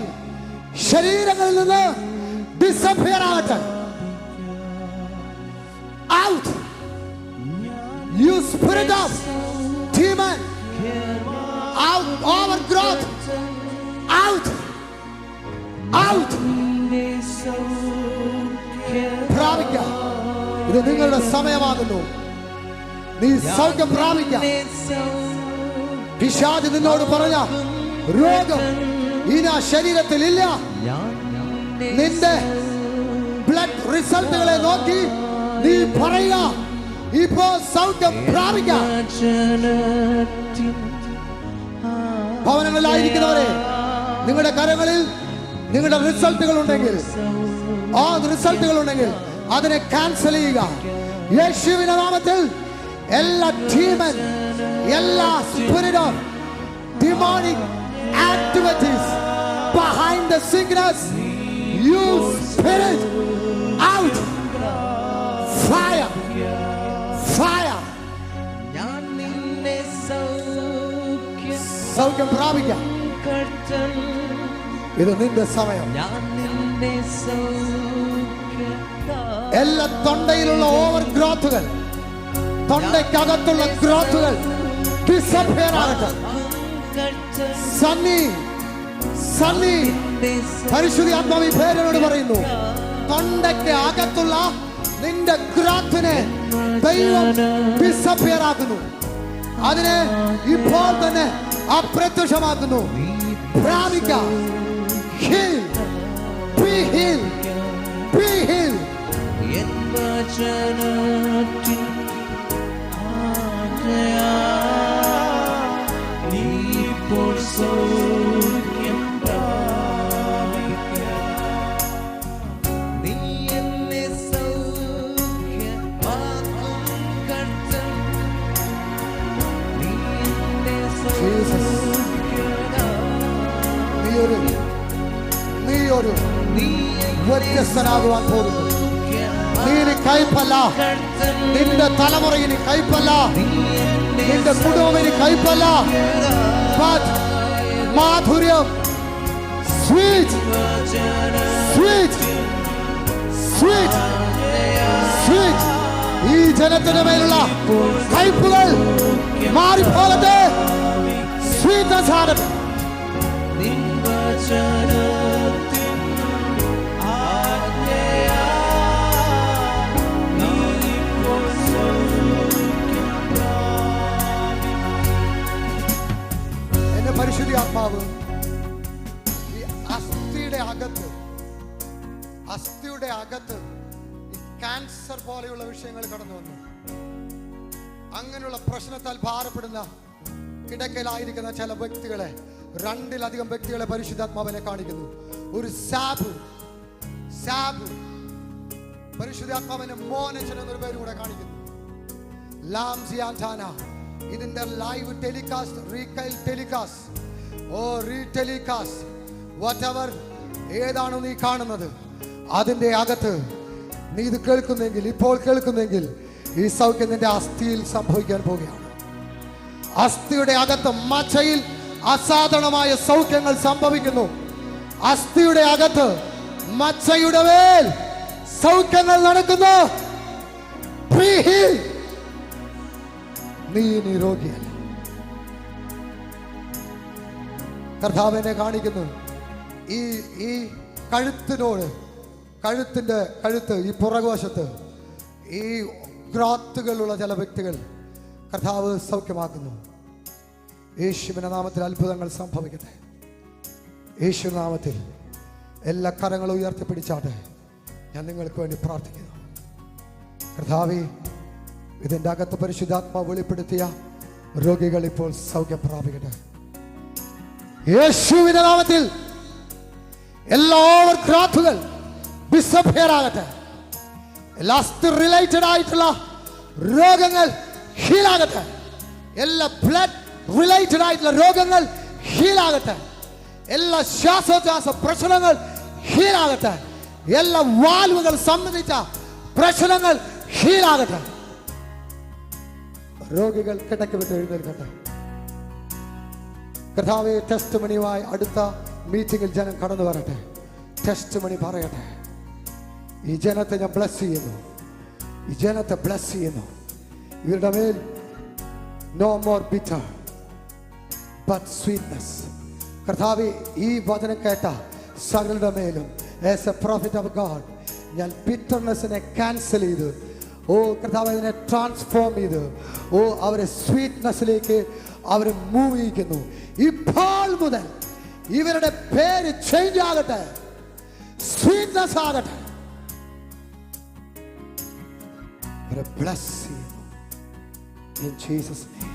ശരീരങ്ങളിൽ നിന്ന് ഡിസപ്പിയർ ആകട്ടെ. Out, you spirit of demon, out, overgrowth, out, out. പ്രാപിക്കാം. ഇത് നിങ്ങളുടെ സമയമാകുന്നു. നീ സൗഖ്യം പ്രാപിക്കാം. പിശാച് നിന്നോട് പറഞ്ഞ രോഗം ഇനി ആ ശരീരത്തിൽ ഇല്ല. നിന്റെ ബ്ലഡ് റിസൾട്ടുകളെ നോക്കി നീ പറയുക, ഇപ്പോ സൗഖ്യം പ്രാപിക്കാം. ഭവനങ്ങളിലായിരിക്കുന്നവരെ, നിങ്ങളുടെ കരങ്ങളിൽ നിങ്ങളുടെ റിസൾട്ടുകൾ ഉണ്ടെങ്കിൽ, ആ റിസൾട്ടുകൾ ഉണ്ടെങ്കിൽ അതിനെ ക്യാൻസൽ ചെയ്യുക. യേശുവിന്റെ നാമത്തിൽ എല്ലാ ഡീമൻ, എല്ലാ spirit of demonic activities behind the sickness, you spirit out, fire, fire. സൗഖ്യം പ്രാപിക്കാം. ഇത് നിന്റെ സമയം. എല്ലാ തൊണ്ടയിലുള്ള ഓവർ ഗ്രോത്തുകൾ, തൊണ്ടയ്ക്കകത്തുള്ള ഗ്രോത്തുകൾ ഡിസപ്പിയർ ആകട്ടെ. സണ്ണി, സണ്ണി, പരിശുദ്ധ ആത്മാവ് ഈ പേരോട് പറയുന്നു, തൊണ്ടയ്ക്ക് അകത്തുള്ള നിന്റെ ഗ്രോത്തിനെ ദൈവം ഡിസപ്പിയർ ആക്കുന്നു. അതിനെ ഇപ്പോൾ തന്നെ അപ്രത്യക്ഷമാക്കുന്നു. പ്രാപിക്കാം. Heal, be healed, be healed. നീ വ്യത്യസ്തനാകുവാൻ പോകുന്നു. നീ കയ്പല്ല, നിന്റെ തലമുറയിന് കയ്പല്ല, നിന്റെ കുടുംബത്തിന് കയ്പല്ല, മാധുര്യം, സ്വീറ്റ്, സ്വീറ്റ്, സ്വീറ്റ്, സ്വീറ്റ്. ഈ ജനത്തിന്റെ മേലുള്ള കയ്പുകൾ മാറിപ്പോകട്ടെ. സ്വീറ്റ്നസ് ആകട്ടെ. പരിശുദ്ധ ആത്മാവ് ഈ അസ്ഥിയുടെ അകത്ത് ഈ ക്യാൻസർ പോലെയുള്ള വിഷയങ്ങൾ കടന്നു വന്നു. അങ്ങനെയുള്ള പ്രശ്നത്താൽ ഭാരപ്പെടുന്ന കിടക്കയിലായിരിക്കുന്ന ചില വ്യക്തികളെ, 2-ലധികം വ്യക്തികളെ പരിശുദ്ധാത്മാവിനെ കാണിക്കുന്നു. ഒരു സാബു പരിശുദ്ധാത്മാവിനെ മോനച്ചൻ എന്നൊരു പേര് കൂടെ കാണിക്കുന്നു. ലാംസിയാൻറ്റാന. ഇതിന്റെ ലൈവ് ടെലികാസ്റ്റ്, റീടെലികാസ്റ്റ്, whatever ഏതാണോ നീ കാണുന്നത്, അതിന്റെ അകത്ത് നീ ഇത് കേൾക്കുന്നെങ്കിൽ, ഇപ്പോൾ കേൾക്കുന്നെങ്കിൽ, ഈ സൗഖ്യം നിന്റെ അസ്ഥിയിൽ സംഭവിക്കാൻ പോവുകയാണ്. അസ്ഥിയുടെ അകത്ത് മച്ചയിൽ അസാധാരണമായ സൗഖ്യങ്ങൾ സംഭവിക്കുന്നു. അസ്ഥിയുടെ അകത്ത് മച്ചയുടെ മേൽ സൗഖ്യങ്ങൾ നടക്കുന്നു. നീ രോഗിയല്ല. കർത്താവിനെ കാണിക്കുന്നു. ഈ കഴുത്തിനോട്, കഴുത്ത് ഈ പുറകുവശത്ത് ഈ ഗ്രോത്തുകളുള്ള ചില വ്യക്തികൾ കർത്താവ് സൗഖ്യമാക്കുന്നു. യേശുവിന്റെ നാമത്തിൽ അത്ഭുതങ്ങൾ സംഭവിക്കട്ടെ. യേശുവിന്റെ നാമത്തിൽ എല്ലാ കരങ്ങളും ഉയർത്തിപ്പിടിച്ചാട്ടെ. ഞാൻ നിങ്ങൾക്ക് വേണ്ടി പ്രാർത്ഥിക്കുന്നു. കർത്താവേ, ഇതിൻ്റെ അകത്ത് പരിശുദ്ധാത്മാവ് വെളിപ്പെടുത്തിയ രോഗികൾ ഇപ്പോൾ സൗഖ്യം പ്രാപിക്കട്ടെ. യേശുവിന്റെ നാമത്തിൽ എല്ലാ ഗ്രോത്തുകൾ ഡിസപ്പിയർ ആകട്ടെ. എല്ലാ റിലേറ്റഡ് ആയിട്ടുള്ള രോഗങ്ങൾ ഹീലാകട്ടെ. എല്ലാ ബ്ലഡ് റിലേറ്റഡ് ആയിട്ടുള്ള രോഗങ്ങൾ ഹീലാകട്ടെ. എല്ലാ ശ്വാസോച്ഛ്വാസ പ്രശ്നങ്ങൾ ഹീലാകട്ടെ. എല്ലാ വാൽവുകൾ സംബന്ധിച്ച പ്രശ്നങ്ങൾ ഹീലാകട്ടെ. രോഗികൾ കിടക്ക് വിട്ട് എഴുന്നേൽക്കട്ടെ. കർത്താവേ, ടെസ്റ്റ് മണിയുമായി അടുത്ത മീറ്റിംഗിൽ ജനം കടന്നു വരട്ടെ. ടെസ്റ്റ് മണി പറയട്ടെ. ഈ ജനത്തെ ഞാൻ ബ്ലസ് ചെയ്യുന്നു. ഈ ജനത്തെ ബ്ലസ് ചെയ്യുന്നു. ഇവരുടെ മേൽ no more bitter but sweetness. കർത്താവേ, ഈ വചനം കേട്ട സകലരുടെ മേലും as a prophet of God ഞാൻ ബിറ്റർനെസ്സിനെ ക്യാൻസൽ ചെയ്ത്, ഓ കർത്താവ്, അതിനെ ട്രാൻസ്ഫോം ചെയ്ത്, ഓ അവരെ സ്വീറ്റ്നെസ്സിലേക്ക് അവർ മൂവ് ചെയ്യിക്കുന്നു. ഇപ്പോൾ മുതൽ ഇവരുടെ പേര് ചേഞ്ച് ആകട്ടെ, സ്വീറ്റ്നസ് ആകട്ടെ. ബ്ലസ് ചെയ്യുന്നു in Jesus' name.